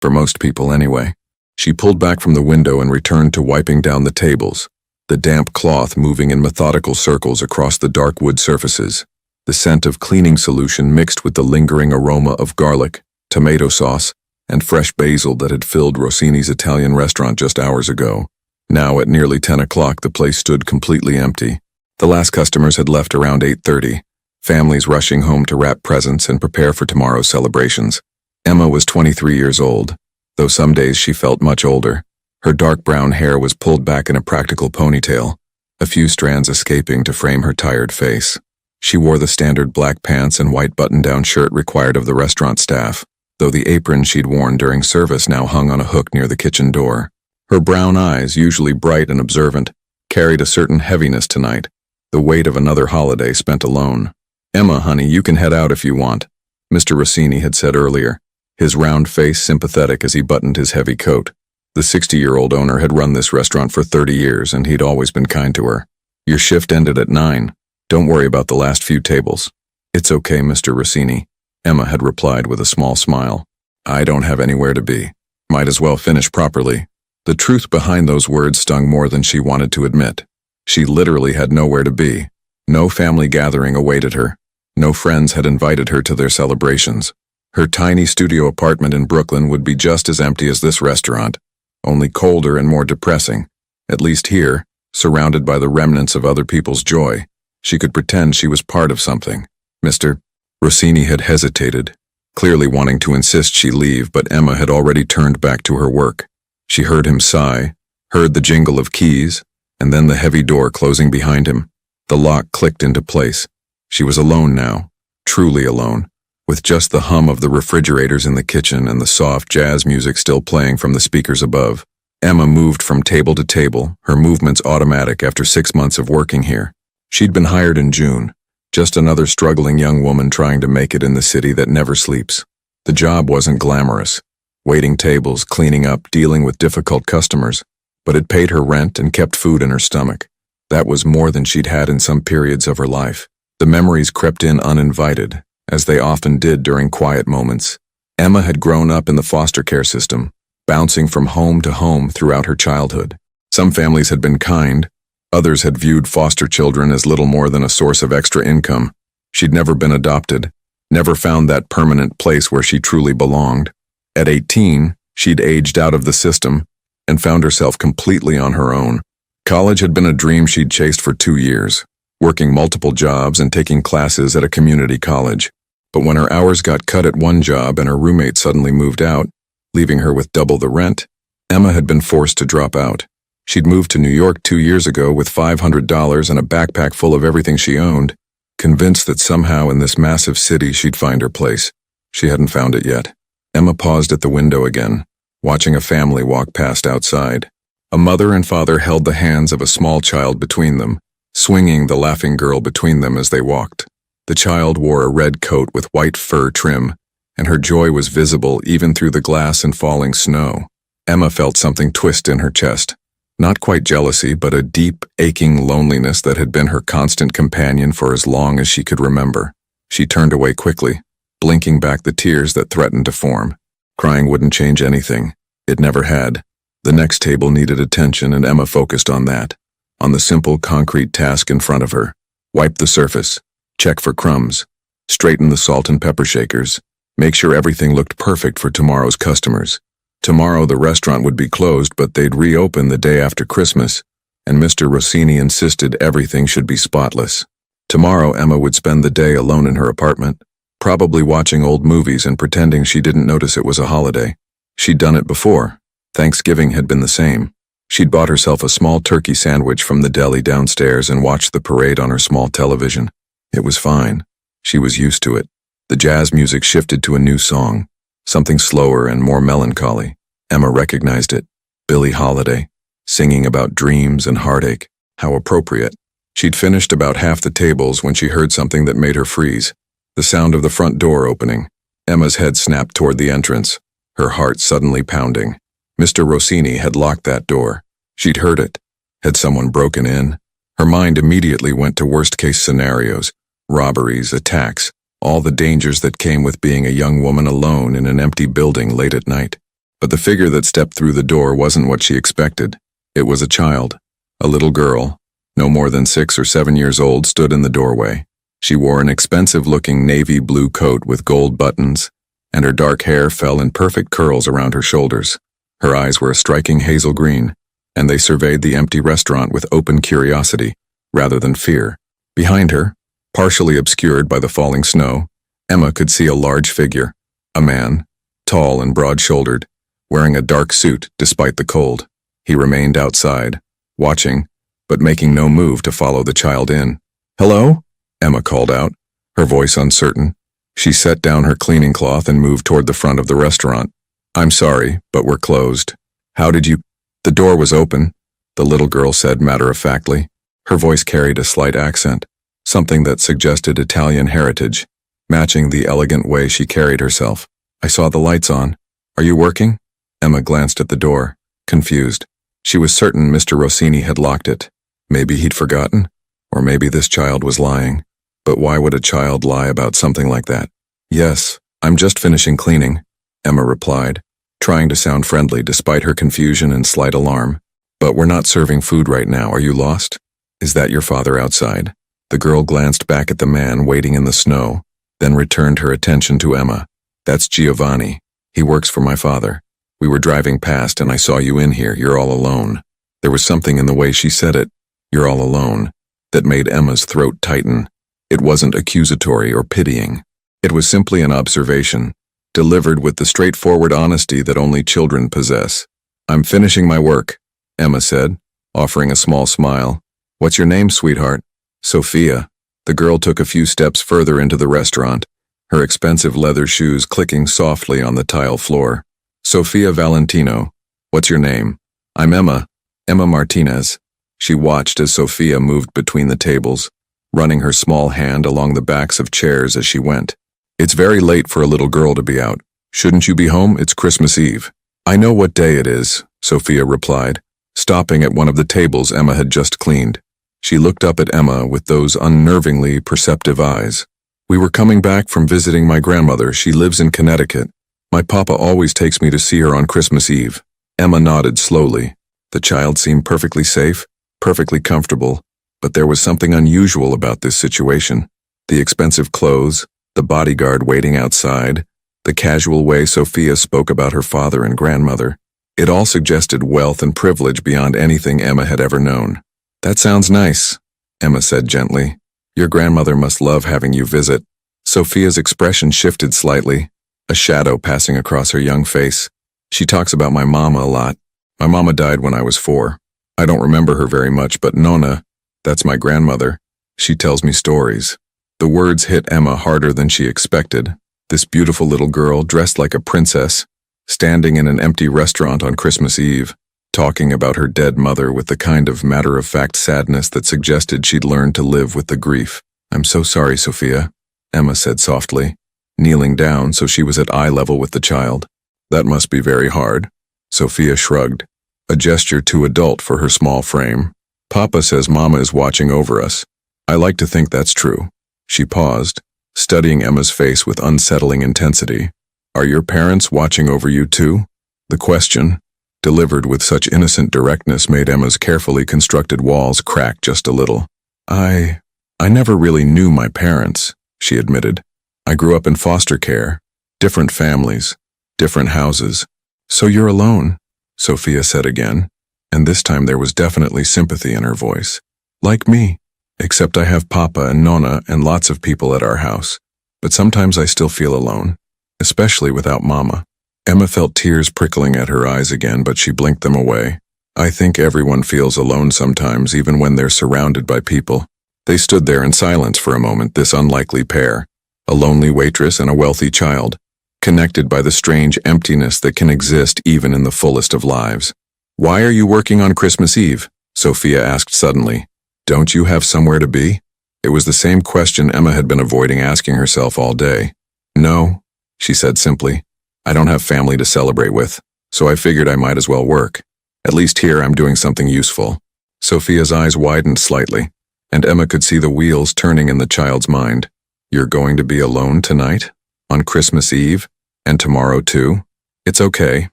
For most people, anyway. She pulled back from the window and returned to wiping down the tables, the damp cloth moving in methodical circles across the dark wood surfaces. The scent of cleaning solution mixed with the lingering aroma of garlic, tomato sauce, and fresh basil that had filled Rossini's Italian restaurant just hours ago. Now, at nearly 10 o'clock, the place stood completely empty. The last customers had left around 8:30, families rushing home to wrap presents and prepare for tomorrow's celebrations. Emma was 23 years old, though some days she felt much older. Her dark brown hair was pulled back in a practical ponytail, a few strands escaping to frame her tired face. She wore the standard black pants and white button-down shirt required of the restaurant staff, though the apron she'd worn during service now hung on a hook near the kitchen door. Her brown eyes, usually bright and observant, carried a certain heaviness tonight, the weight of another holiday spent alone. "Emma, honey, you can head out if you want," Mr. Rossini had said earlier, his round face sympathetic as he buttoned his heavy coat. The 60-year-old owner had run this restaurant for 30 years, and he'd always been kind to her. "Your shift ended at 9. Don't worry about the last few tables." "It's okay, Mr. Rossini," Emma had replied with a small smile. "I don't have anywhere to be. Might as well finish properly." The truth behind those words stung more than she wanted to admit. She literally had nowhere to be. No family gathering awaited her. No friends had invited her to their celebrations. Her tiny studio apartment in Brooklyn would be just as empty as this restaurant, only colder and more depressing. At least here, surrounded by the remnants of other people's joy, she could pretend she was part of something. Mr. Rossini had hesitated, clearly wanting to insist she leave, but Emma had already turned back to her work. She heard him sigh, heard the jingle of keys, and then the heavy door closing behind him. The lock clicked into place. She was alone now, truly alone, with just the hum of the refrigerators in the kitchen and the soft jazz music still playing from the speakers above. Emma moved from table to table, her movements automatic after 6 months of working here. She'd been hired in June, just another struggling young woman trying to make it in the city that never sleeps. The job wasn't glamorous, waiting tables, cleaning up, dealing with difficult customers, but it paid her rent and kept food in her stomach. That was more than she'd had in some periods of her life. The memories crept in uninvited, as they often did during quiet moments. Emma had grown up in the foster care system, bouncing from home to home throughout her childhood. Some families had been kind, others had viewed foster children as little more than a source of extra income. She'd never been adopted, never found that permanent place where she truly belonged. At 18, she'd aged out of the system and found herself completely on her own. College had been a dream she'd chased for 2 years, working multiple jobs and taking classes at a community college. But when her hours got cut at one job and her roommate suddenly moved out, leaving her with double the rent, Emma had been forced to drop out. She'd moved to New York 2 years ago with $500 and a backpack full of everything she owned, convinced that somehow in this massive city she'd find her place. She hadn't found it yet. Emma paused at the window again, watching a family walk past outside. A mother and father held the hands of a small child between them, swinging the laughing girl between them as they walked. The child wore a red coat with white fur trim, and her joy was visible even through the glass and falling snow. Emma felt something twist in her chest. Not quite jealousy, but a deep, aching loneliness that had been her constant companion for as long as she could remember. She turned away quickly, blinking back the tears that threatened to form. Crying wouldn't change anything. It never had. The next table needed attention, and Emma focused on that, on the simple concrete task in front of her. Wipe the surface, check for crumbs, straighten the salt and pepper shakers, make sure everything looked perfect for tomorrow's customers. Tomorrow the restaurant would be closed, but they'd reopen the day after Christmas, and Mr. Rossini insisted everything should be spotless. Tomorrow Emma would spend the day alone in her apartment, probably watching old movies and pretending she didn't notice it was a holiday. She'd done it before. Thanksgiving had been the same. She'd bought herself a small turkey sandwich from the deli downstairs and watched the parade on her small television. It was fine. She was used to it. The jazz music shifted to a new song, something slower and more melancholy. Emma recognized it. Billie Holiday, singing about dreams and heartache. How appropriate. She'd finished about half the tables when she heard something that made her freeze. The sound of the front door opening. Emma's head snapped toward the entrance, her heart suddenly pounding. Mr. Rossini had locked that door. She'd heard it. Had someone broken in? Her mind immediately went to worst-case scenarios, robberies, attacks, all the dangers that came with being a young woman alone in an empty building late at night. But the figure that stepped through the door wasn't what she expected. It was a child. A little girl, no more than 6 or 7 years old, stood in the doorway. She wore an expensive-looking navy blue coat with gold buttons, and her dark hair fell in perfect curls around her shoulders. Her eyes were a striking hazel green, and they surveyed the empty restaurant with open curiosity, rather than fear. Behind her, partially obscured by the falling snow, Emma could see a large figure, a man, tall and broad-shouldered, wearing a dark suit despite the cold. He remained outside, watching, but making no move to follow the child in. "Hello?" Emma called out, her voice uncertain. She set down her cleaning cloth and moved toward the front of the restaurant. "I'm sorry, but we're closed. How did you—" "The door was open," the little girl said matter-of-factly. Her voice carried a slight accent, something that suggested Italian heritage, matching the elegant way she carried herself. "I saw the lights on. Are you working?" Emma glanced at the door, confused. She was certain Mr. Rossini had locked it. Maybe he'd forgotten, or maybe this child was lying. But why would a child lie about something like that? "Yes, I'm just finishing cleaning," Emma replied, trying to sound friendly despite her confusion and slight alarm. "But we're not serving food right now. Are you lost? Is that your father outside?" The girl glanced back at the man waiting in the snow, then returned her attention to Emma. "That's Giovanni. He works for my father. We were driving past and I saw you in here. You're all alone." There was something in the way she said it, "You're all alone," that made Emma's throat tighten. It wasn't accusatory or pitying. It was simply an observation, delivered with the straightforward honesty that only children possess. "I'm finishing my work," Emma said, offering a small smile. "What's your name, sweetheart?" "Sophia." The girl took a few steps further into the restaurant, her expensive leather shoes clicking softly on the tile floor. "Sophia Valentino. What's your name?" "I'm Emma. Emma Martinez." She watched as Sophia moved between the tables, running her small hand along the backs of chairs as she went. "It's very late for a little girl to be out. Shouldn't you be home? It's Christmas Eve." "I know what day it is," Sophia replied, stopping at one of the tables Emma had just cleaned. She looked up at Emma with those unnervingly perceptive eyes. "We were coming back from visiting my grandmother. She lives in Connecticut. My papa always takes me to see her on Christmas Eve." Emma nodded slowly. The child seemed perfectly safe, perfectly comfortable, but there was something unusual about this situation. The expensive clothes, the bodyguard waiting outside, the casual way Sophia spoke about her father and grandmother. It all suggested wealth and privilege beyond anything Emma had ever known. "That sounds nice," Emma said gently. "Your grandmother must love having you visit." Sophia's expression shifted slightly, a shadow passing across her young face. "She talks about my mama a lot. My mama died when I was 4. I don't remember her very much, but Nona, that's my grandmother, she tells me stories." The words hit Emma harder than she expected. This beautiful little girl, dressed like a princess, standing in an empty restaurant on Christmas Eve, talking about her dead mother with the kind of matter-of-fact sadness that suggested she'd learned to live with the grief. "I'm so sorry, Sophia," Emma said softly, kneeling down so she was at eye level with the child. "That must be very hard." Sophia shrugged, a gesture too adult for her small frame. "Papa says Mama is watching over us. I like to think that's true." She paused, studying Emma's face with unsettling intensity. "Are your parents watching over you too?" The question, delivered with such innocent directness, made Emma's carefully constructed walls crack just a little. I never really knew my parents," she admitted. "I grew up in foster care, different families, different houses." "So you're alone," Sophia said again, and this time there was definitely sympathy in her voice. "Like me, except I have Papa and Nona and lots of people at our house, but sometimes I still feel alone, especially without Mama." Emma felt tears prickling at her eyes again, but she blinked them away. "I think everyone feels alone sometimes, even when they're surrounded by people." They stood there in silence for a moment, this unlikely pair, a lonely waitress and a wealthy child, connected by the strange emptiness that can exist even in the fullest of lives. "Why are you working on Christmas Eve?" Sophia asked suddenly. "Don't you have somewhere to be?" It was the same question Emma had been avoiding asking herself all day. "No," she said simply. "I don't have family to celebrate with, so I figured I might as well work. At least here I'm doing something useful." Sophia's eyes widened slightly, and Emma could see the wheels turning in the child's mind. "You're going to be alone tonight? On Christmas Eve? And tomorrow too?" "It's okay,"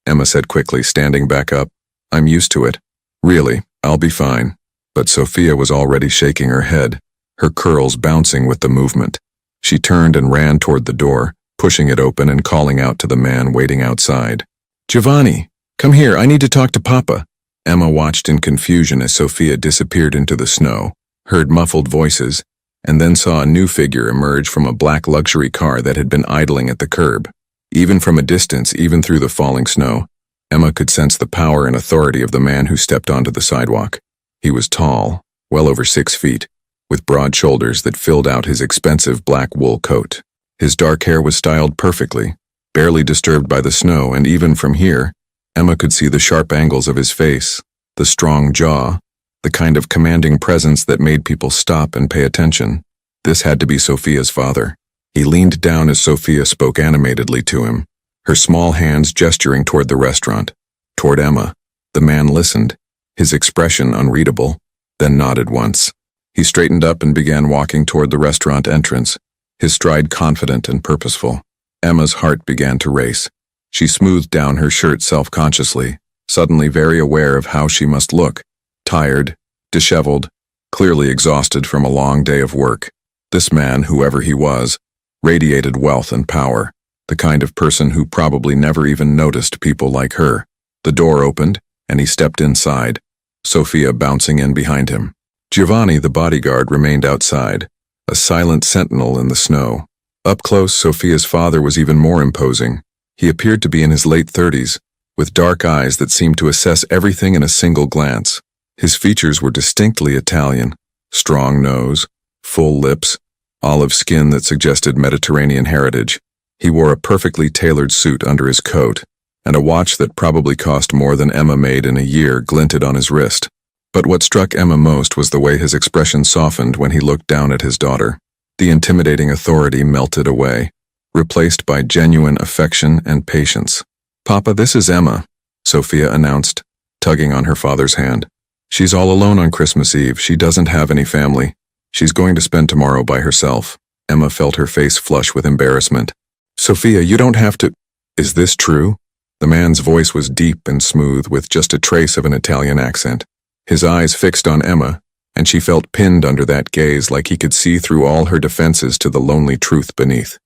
Emma said quickly, standing back up. I'm used to it. Really, I'll be fine. But Sophia was already shaking her head, her curls bouncing with the movement. She turned and ran toward the door, pushing it open and calling out to the man waiting outside. Giovanni, come here, I need to talk to Papa. Emma watched in confusion as Sophia disappeared into the snow, heard muffled voices, and then saw a new figure emerge from a black luxury car that had been idling at the curb. Even from a distance, even through the falling snow, Emma could sense the power and authority of the man who stepped onto the sidewalk. He was tall, well over 6 feet, with broad shoulders that filled out his expensive black wool coat. His dark hair was styled perfectly, barely disturbed by the snow, and even from here, Emma could see the sharp angles of his face, the strong jaw, the kind of commanding presence that made people stop and pay attention. This had to be Sophia's father. He leaned down as Sophia spoke animatedly to him, her small hands gesturing toward the restaurant. Toward Emma, the man listened, his expression unreadable, then nodded once. He straightened up and began walking toward the restaurant entrance, his stride confident and purposeful. Emma's heart began to race. She smoothed down her shirt self-consciously, suddenly very aware of how she must look, tired, disheveled, clearly exhausted from a long day of work. This man, whoever he was, radiated wealth and power, the kind of person who probably never even noticed people like her. The door opened, and he stepped inside, Sophia bouncing in behind him. Giovanni, the bodyguard, remained outside, a silent sentinel in the snow. Up close, Sophia's father was even more imposing. He appeared to be in his late 30s, with dark eyes that seemed to assess everything in a single glance. His features were distinctly Italian: strong nose, full lips, olive skin that suggested Mediterranean heritage. He wore a perfectly tailored suit under his coat, and a watch that probably cost more than Emma made in a year glinted on his wrist. But what struck Emma most was the way his expression softened when he looked down at his daughter. The intimidating authority melted away, replaced by genuine affection and patience. Papa, this is Emma, Sophia announced, tugging on her father's hand. She's all alone on Christmas Eve. She doesn't have any family. She's going to spend tomorrow by herself. Emma felt her face flush with embarrassment. Sophia, you don't have to. Is this true? The man's voice was deep and smooth with just a trace of an Italian accent. His eyes fixed on Emma, and she felt pinned under that gaze like he could see through all her defenses to the lonely truth beneath.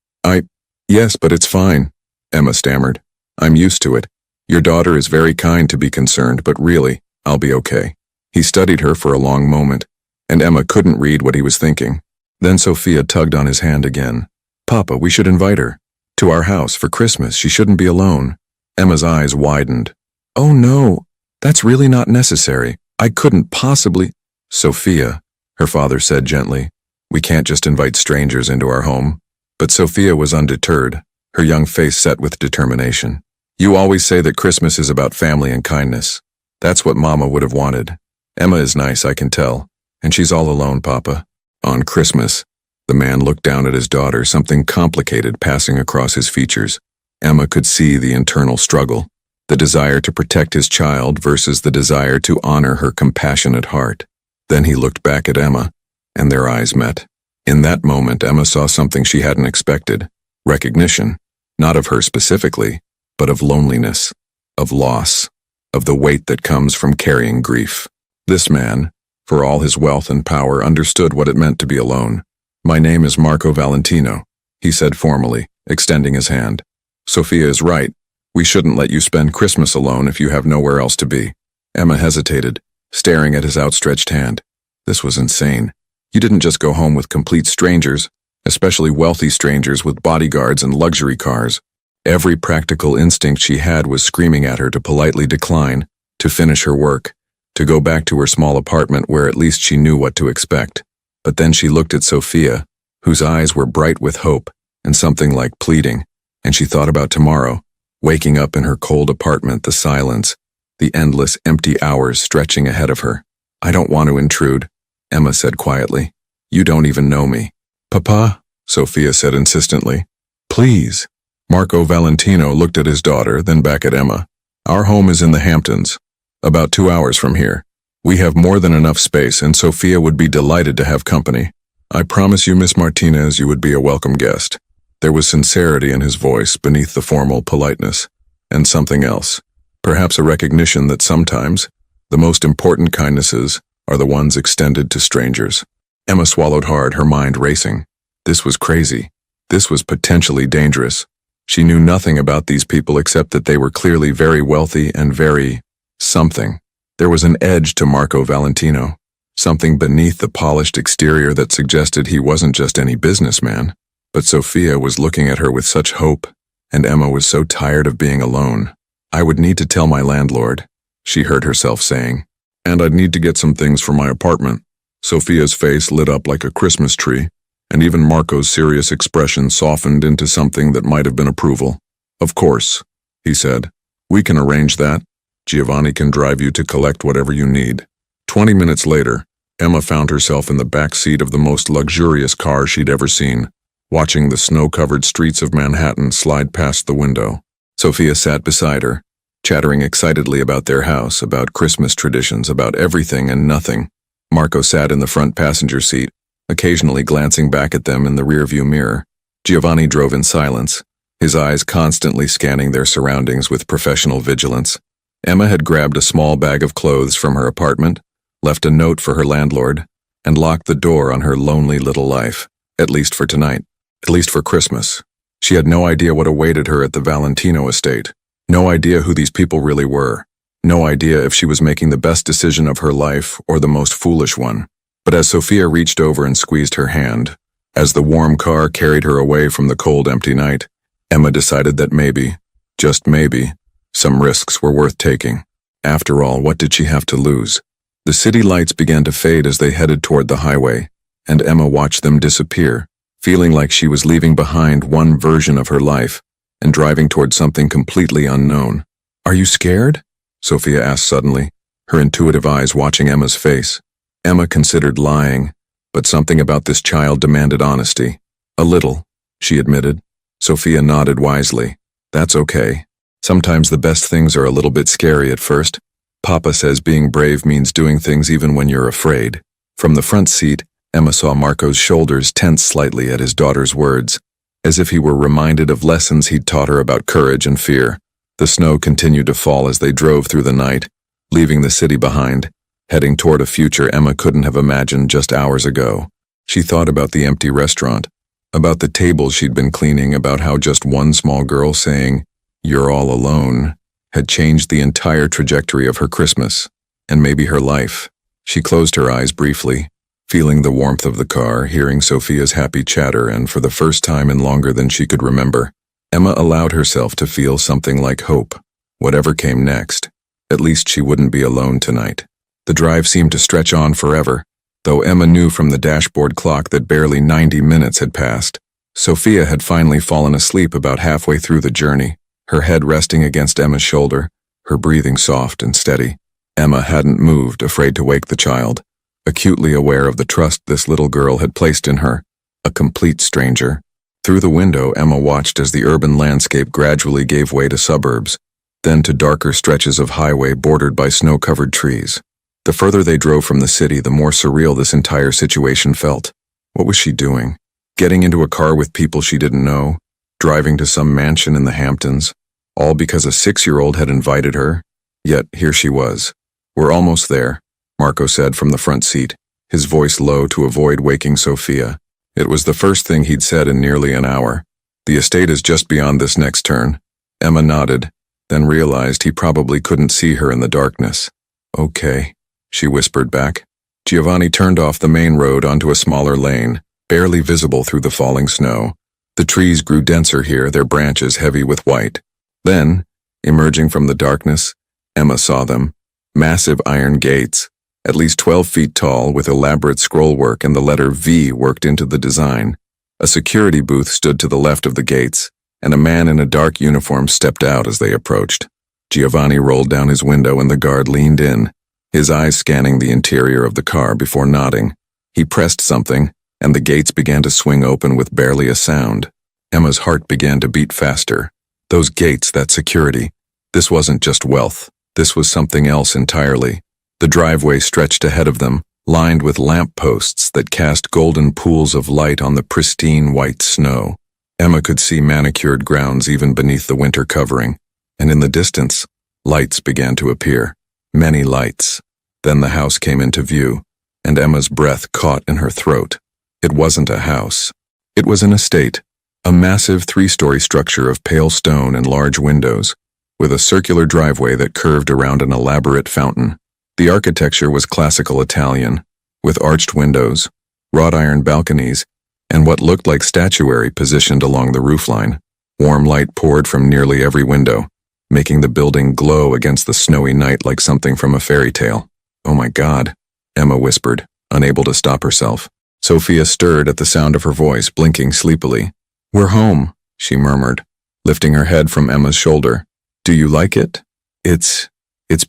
Yes, but it's fine, Emma stammered. I'm used to it. Your daughter is very kind to be concerned, but really, I'll be okay. He studied her for a long moment, and Emma couldn't read what he was thinking. Then Sophia tugged on his hand again. Papa, we should invite her to our house for Christmas. She shouldn't be alone. Emma's eyes widened. Oh no, that's really not necessary. I couldn't possibly. Sophia, her father said gently, we can't just invite strangers into our home. But Sophia was undeterred, her young face set with determination. You always say that Christmas is about family and kindness. That's what Mama would have wanted. Emma is nice, I can tell, and she's all alone, Papa. On Christmas, the man looked down at his daughter, something complicated passing across his features. Emma could see the internal struggle, the desire to protect his child versus the desire to honor her compassionate heart. Then he looked back at Emma, and their eyes met. In that moment, Emma saw something she hadn't expected. Recognition, not of her specifically, but of loneliness, of loss, of the weight that comes from carrying grief. This man, for all his wealth and power, understood what it meant to be alone. My name is Marco Valentino, he said formally, extending his hand. Sophia is right. We shouldn't let you spend Christmas alone if you have nowhere else to be. Emma hesitated, staring at his outstretched hand. This was insane. You didn't just go home with complete strangers, especially wealthy strangers with bodyguards and luxury cars. Every practical instinct she had was screaming at her to politely decline, to finish her work, to go back to her small apartment where at least she knew what to expect. But then she looked at Sophia, whose eyes were bright with hope and something like pleading, and she thought about tomorrow, waking up in her cold apartment, the silence, the endless empty hours stretching ahead of her. I don't want to intrude, Emma said quietly. You don't even know me. Papa, Sophia said insistently. Please. Marco Valentino looked at his daughter, then back at Emma. Our home is in the Hamptons, about 2 hours from here. We have more than enough space, and Sophia would be delighted to have company. I promise you, Miss Martinez, you would be a welcome guest. There was sincerity in his voice beneath the formal politeness, and something else, Perhaps a recognition that sometimes the most important kindnesses are the ones extended to strangers. Emma swallowed hard, her mind racing. This was crazy. This was potentially dangerous. She knew nothing about these people except that they were clearly very wealthy and very something. There was an edge to Marco Valentino, something beneath the polished exterior that suggested he wasn't just any businessman. But Sophia was looking at her with such hope, and Emma was so tired of being alone. I would need to tell my landlord, she heard herself saying. And I'd need to get some things for my apartment. Sophia's face lit up like a Christmas tree, and even Marco's serious expression softened into something that might have been approval. Of course, he said. We can arrange that. Giovanni can drive you to collect whatever you need. 20 minutes later, Emma found herself in the back seat of the most luxurious car she'd ever seen, watching the snow-covered streets of Manhattan slide past the window. Sophia sat beside her, chattering excitedly about their house, about Christmas traditions, about everything and nothing. Marco sat in the front passenger seat, occasionally glancing back at them in the rearview mirror. Giovanni drove in silence, his eyes constantly scanning their surroundings with professional vigilance. Emma had grabbed a small bag of clothes from her apartment, left a note for her landlord, and locked the door on her lonely little life, at least for tonight, at least for Christmas. She had no idea what awaited her at the Valentino estate, no idea who these people really were, no idea if she was making the best decision of her life or the most foolish one. But as Sophia reached over and squeezed her hand, as the warm car carried her away from the cold, empty night, Emma decided that maybe, just maybe, some risks were worth taking. After all, what did she have to lose? The city lights began to fade as they headed toward the highway, and Emma watched them disappear, feeling like she was leaving behind one version of her life and driving toward something completely unknown. Are you scared? Sophia asked suddenly, her intuitive eyes watching Emma's face. Emma considered lying, but something about this child demanded honesty. A little, she admitted. Sophia nodded wisely. That's okay. Sometimes the best things are a little bit scary at first. Papa says being brave means doing things even when you're afraid. From the front seat, Emma saw Marco's shoulders tense slightly at his daughter's words, as if he were reminded of lessons he'd taught her about courage and fear. The snow continued to fall as they drove through the night, leaving the city behind, heading toward a future Emma couldn't have imagined just hours ago. She thought about the empty restaurant, about the tables she'd been cleaning, about how just one small girl saying, "You're all alone," had changed the entire trajectory of her Christmas, and maybe her life. She closed her eyes briefly, feeling the warmth of the car, hearing Sophia's happy chatter, and for the first time in longer than she could remember, Emma allowed herself to feel something like hope. Whatever came next, at least she wouldn't be alone tonight. The drive seemed to stretch on forever, though Emma knew from the dashboard clock that barely 90 minutes had passed. Sophia had finally fallen asleep about halfway through the journey, her head resting against Emma's shoulder, her breathing soft and steady. Emma hadn't moved, afraid to wake the child, acutely aware of the trust this little girl had placed in her, a complete stranger. Through the window, Emma watched as the urban landscape gradually gave way to suburbs, then to darker stretches of highway bordered by snow-covered trees. The further they drove from the city, the more surreal this entire situation felt. What was she doing? Getting into a car with people she didn't know, driving to some mansion in the Hamptons, all because a 6-year-old had invited her? Yet here she was. We're almost there, Marco said from the front seat, his voice low to avoid waking Sophia. It was the first thing he'd said in nearly an hour. The estate is just beyond this next turn. Emma nodded, then realized he probably couldn't see her in the darkness. Okay, she whispered back. Giovanni turned off the main road onto a smaller lane, barely visible through the falling snow. The trees grew denser here, their branches heavy with white. Then, emerging from the darkness, Emma saw them. Massive iron gates, at least 12 feet tall, with elaborate scrollwork and the letter V worked into the design. A security booth stood to the left of the gates, and a man in a dark uniform stepped out as they approached. Giovanni rolled down his window and the guard leaned in, his eyes scanning the interior of the car before nodding. He pressed something, and the gates began to swing open with barely a sound. Emma's heart began to beat faster. Those gates, that security. This wasn't just wealth. This was something else entirely. The driveway stretched ahead of them, lined with lamp posts that cast golden pools of light on the pristine white snow. Emma could see manicured grounds even beneath the winter covering, and in the distance, Lights began to appear. Many lights. Then the house came into view, and Emma's breath caught in her throat. It wasn't a house. It was an estate, a massive 3-story structure of pale stone and large windows, with a circular driveway that curved around an elaborate fountain. The architecture was classical Italian, with arched windows, wrought iron balconies, and what looked like statuary positioned along the roofline. Warm light poured from nearly every window, making the building glow against the snowy night like something from a fairy tale. "Oh my God," Emma whispered, unable to stop herself. Sophia stirred at the sound of her voice, blinking sleepily. "We're home," she murmured, lifting her head from Emma's shoulder. "Do you like it?" It's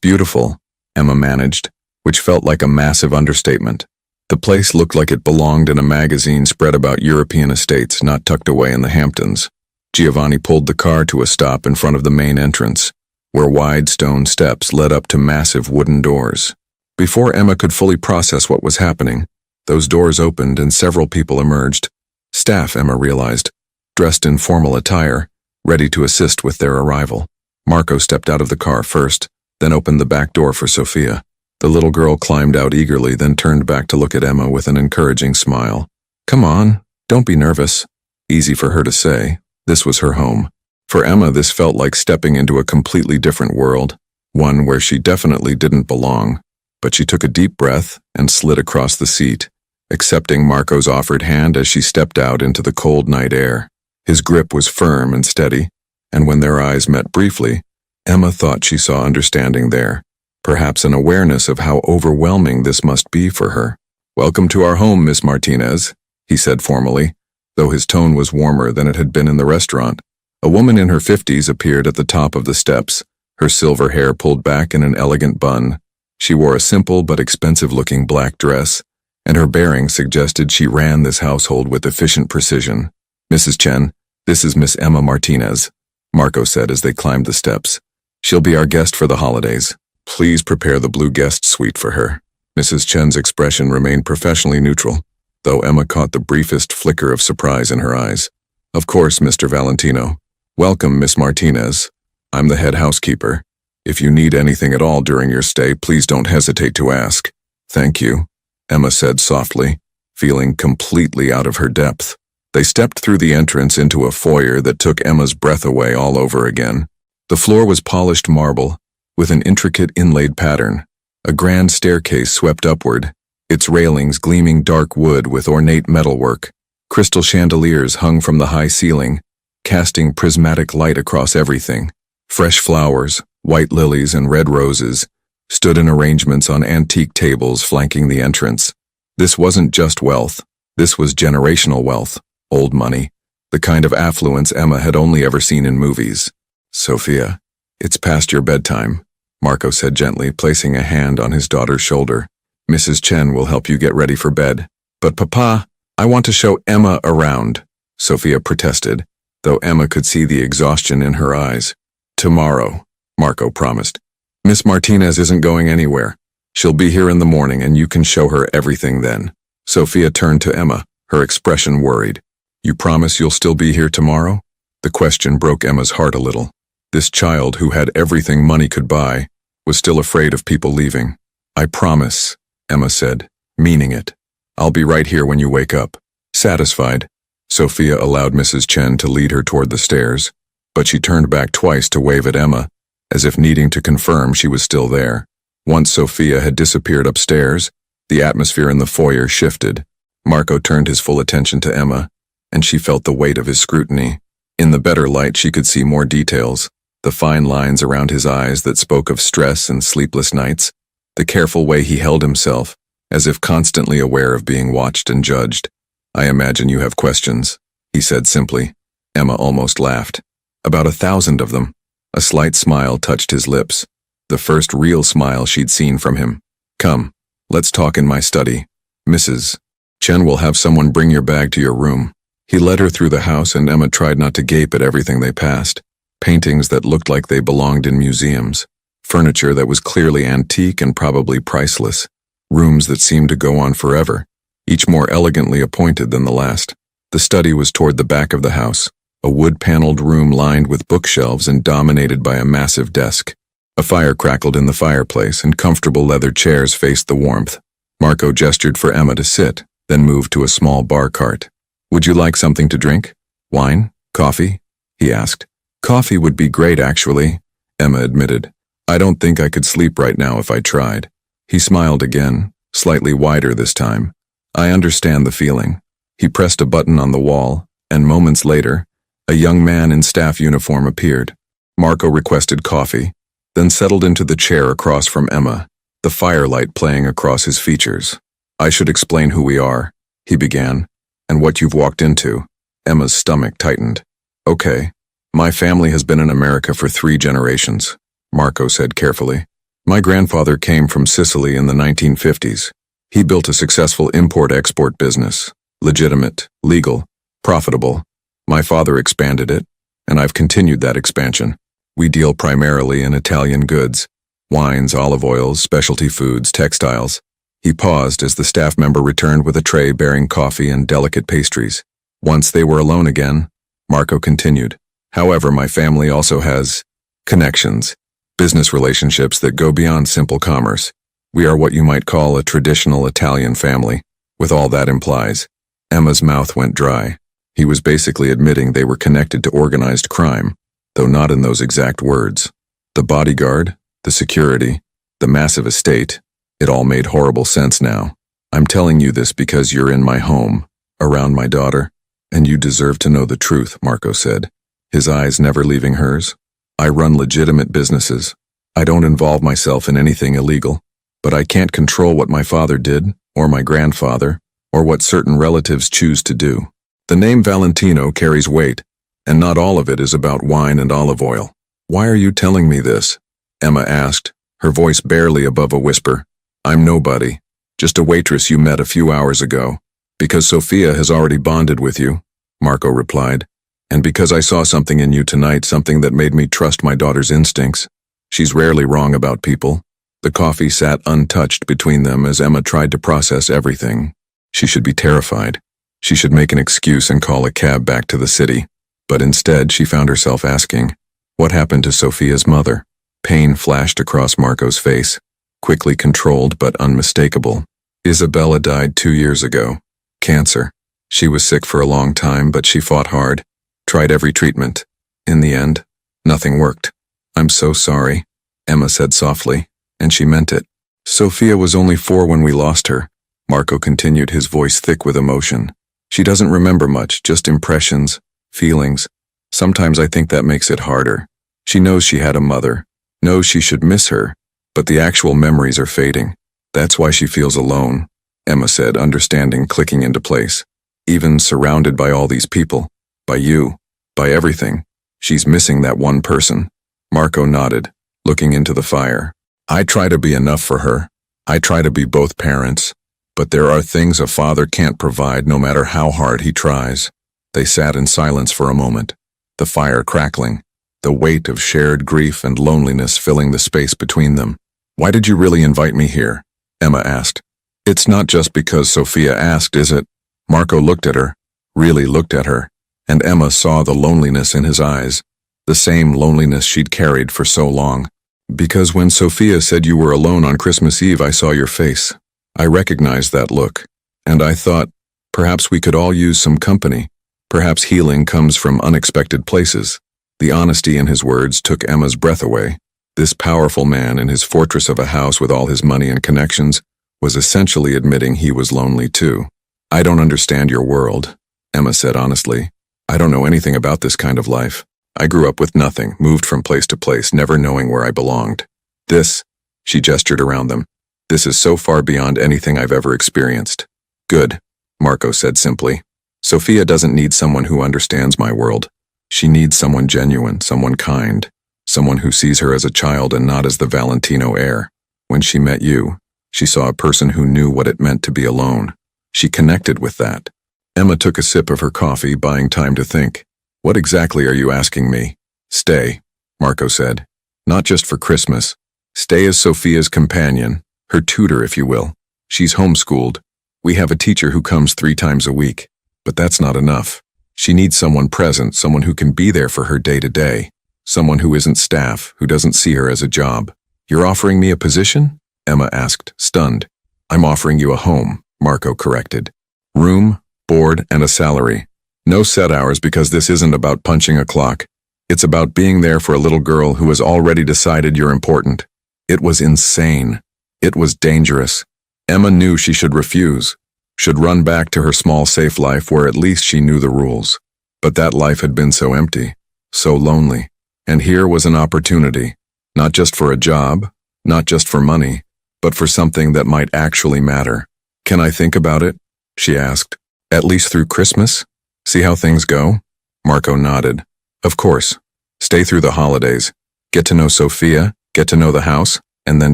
beautiful," Emma managed, which felt like a massive understatement. The place looked like it belonged in a magazine spread about European estates not tucked away in the Hamptons. Giovanni pulled the car to a stop in front of the main entrance, where wide stone steps led up to massive wooden doors. Before Emma could fully process what was happening, those doors opened and several people emerged. Staff, Emma realized, dressed in formal attire, ready to assist with their arrival. Marco stepped out of the car first, then opened the back door for Sophia. The little girl climbed out eagerly, then turned back to look at Emma with an encouraging smile. "Come on, don't be nervous." Easy for her to say. This was her home. For Emma, this felt like stepping into a completely different world, one where she definitely didn't belong. But she took a deep breath and slid across the seat, accepting Marco's offered hand as she stepped out into the cold night air. His grip was firm and steady, and when their eyes met briefly, Emma thought she saw understanding there, perhaps an awareness of how overwhelming this must be for her. "Welcome to our home, Miss Martinez," he said formally, though his tone was warmer than it had been in the restaurant. A woman in her 50s appeared at the top of the steps, her silver hair pulled back in an elegant bun. She wore a simple but expensive-looking black dress, and her bearing suggested she ran this household with efficient precision. "Mrs. Chen, this is Miss Emma Martinez," Marco said as they climbed the steps. "She'll be our guest for the holidays. Please prepare the blue guest suite for her." Mrs. Chen's expression remained professionally neutral, though Emma caught the briefest flicker of surprise in her eyes. "Of course, Mr. Valentino. Welcome, Miss Martinez. I'm the head housekeeper. If you need anything at all during your stay, please don't hesitate to ask." "Thank you," Emma said softly, feeling completely out of her depth. They stepped through the entrance into a foyer that took Emma's breath away all over again. The floor was polished marble, with an intricate inlaid pattern. A grand staircase swept upward, its railings gleaming dark wood with ornate metalwork. Crystal chandeliers hung from the high ceiling, casting prismatic light across everything. Fresh flowers, white lilies and red roses, stood in arrangements on antique tables flanking the entrance. This wasn't just wealth, this was generational wealth, old money, the kind of affluence Emma had only ever seen in movies. "Sophia, it's past your bedtime," Marco said gently, placing a hand on his daughter's shoulder. "Mrs. Chen will help you get ready for bed." "But Papa, I want to show Emma around," Sophia protested, though Emma could see the exhaustion in her eyes. "Tomorrow," Marco promised. "Miss Martinez isn't going anywhere. She'll be here in the morning and you can show her everything then." Sophia turned to Emma, her expression worried. "You promise you'll still be here tomorrow?" The question broke Emma's heart a little. This child, who had everything money could buy, was still afraid of people leaving. "I promise," Emma said, meaning it. "I'll be right here when you wake up." Satisfied, Sophia allowed Mrs. Chen to lead her toward the stairs, but she turned back twice to wave at Emma, as if needing to confirm she was still there. Once Sophia had disappeared upstairs, the atmosphere in the foyer shifted. Marco turned his full attention to Emma, and she felt the weight of his scrutiny. In the better light, she could see more details, the fine lines around his eyes that spoke of stress and sleepless nights, the careful way he held himself, as if constantly aware of being watched and judged. "I imagine you have questions," he said simply. Emma almost laughed. "About 1,000 of them." A slight smile touched his lips, the first real smile she'd seen from him. "Come, let's talk in my study. Mrs. Chen will have someone bring your bag to your room." He led her through the house and Emma tried not to gape at everything they passed. Paintings that looked like they belonged in museums. Furniture that was clearly antique and probably priceless. Rooms that seemed to go on forever, each more elegantly appointed than the last. The study was toward the back of the house, a wood-paneled room lined with bookshelves and dominated by a massive desk. A fire crackled in the fireplace, and comfortable leather chairs faced the warmth. Marco gestured for Emma to sit, then moved to a small bar cart. "Would you like something to drink? Wine? Coffee?" he asked. "Coffee would be great, actually," Emma admitted. "I don't think I could sleep right now if I tried." He smiled again, slightly wider this time. "I understand the feeling." He pressed a button on the wall, and moments later, a young man in staff uniform appeared. Marco requested coffee, then settled into the chair across from Emma, the firelight playing across his features. "I should explain who we are," he began, "and what you've walked into." Emma's stomach tightened. "Okay. My family has been in America for 3 generations, Marco said carefully. "My grandfather came from Sicily in the 1950s. He built a successful import-export business, legitimate, legal, profitable. My father expanded it, and I've continued that expansion. We deal primarily in Italian goods, wines, olive oils, specialty foods, textiles." He paused as the staff member returned with a tray bearing coffee and delicate pastries. Once they were alone again, Marco continued. "However, my family also has connections, business relationships that go beyond simple commerce. We are what you might call a traditional Italian family, with all that implies." Emma's mouth went dry. He was basically admitting they were connected to organized crime, though not in those exact words. The bodyguard, the security, the massive estate, it all made horrible sense now. "I'm telling you this because you're in my home, around my daughter, and you deserve to know the truth," Marco said, his eyes never leaving hers. "I run legitimate businesses. I don't involve myself in anything illegal, but I can't control what my father did, or my grandfather, or what certain relatives choose to do. The name Valentino carries weight, and not all of it is about wine and olive oil." "Why are you telling me this?" Emma asked, her voice barely above a whisper. "I'm nobody, just a waitress you met a few hours ago." "Because Sophia has already bonded with you," Marco replied, "and because I saw something in you tonight, something that made me trust my daughter's instincts. She's rarely wrong about people." The coffee sat untouched between them as Emma tried to process everything. She should be terrified. She should make an excuse and call a cab back to the city. But instead, she found herself asking, what happened to Sophia's mother? Pain flashed across Marco's face, quickly controlled but unmistakable. "Isabella died 2 years ago. Cancer. She was sick for a long time, but she fought hard, tried every treatment. In the end, nothing worked." "I'm so sorry," Emma said softly, and she meant it. "Sophia was only 4 when we lost her," Marco continued, his voice thick with emotion. "She doesn't remember much, just impressions, feelings. Sometimes I think that makes it harder. She knows she had a mother, knows she should miss her, but the actual memories are fading. That's why she feels alone," Emma said, understanding clicking into place. "Even surrounded by all these people, by you, by everything, she's missing that one person." Marco nodded, looking into the fire. "I try to be enough for her. I try to be both parents. But there are things a father can't provide no matter how hard he tries." They sat in silence for a moment, the fire crackling, the weight of shared grief and loneliness filling the space between them. "Why did you really invite me here?" Emma asked. "It's not just because Sophia asked, is it?" Marco looked at her, really looked at her, and Emma saw the loneliness in his eyes, the same loneliness she'd carried for so long. "Because when Sophia said you were alone on Christmas Eve, I saw your face. I recognized that look, and I thought, perhaps we could all use some company. Perhaps healing comes from unexpected places." The honesty in his words took Emma's breath away. This powerful man in his fortress of a house with all his money and connections was essentially admitting he was lonely too. "I don't understand your world," Emma said honestly. "I don't know anything about this kind of life. I grew up with nothing, moved from place to place, never knowing where I belonged. This," she gestured around them, "this is so far beyond anything I've ever experienced." "Good," Marco said simply. "Sophia doesn't need someone who understands my world. She needs someone genuine, someone kind, someone who sees her as a child and not as the Valentino heir. When she met you, she saw a person who knew what it meant to be alone. She connected with that." Emma took a sip of her coffee, buying time to think. "What exactly are you asking me?" "Stay," Marco said. "Not just for Christmas. Stay as Sophia's companion, her tutor if you will. She's homeschooled. We have a teacher who comes 3 times a week. But that's not enough. She needs someone present, someone who can be there for her day to day. Someone who isn't staff, who doesn't see her as a job. You're offering me a position? Emma asked, stunned. I'm offering you a home, Marco corrected. Room, board, and a salary. No set hours because this isn't about punching a clock. It's about being there for a little girl who has already decided you're important. It was insane. It was dangerous. Emma knew she should refuse, should run back to her small safe life where at least she knew the rules. But that life had been so empty, so lonely. And here was an opportunity, not just for a job, not just for money, but for something that might actually matter. Can I think about it? She asked. At least through Christmas? See how things go? Marco nodded. Of course. Stay through the holidays. Get to know Sophia, get to know the house, and then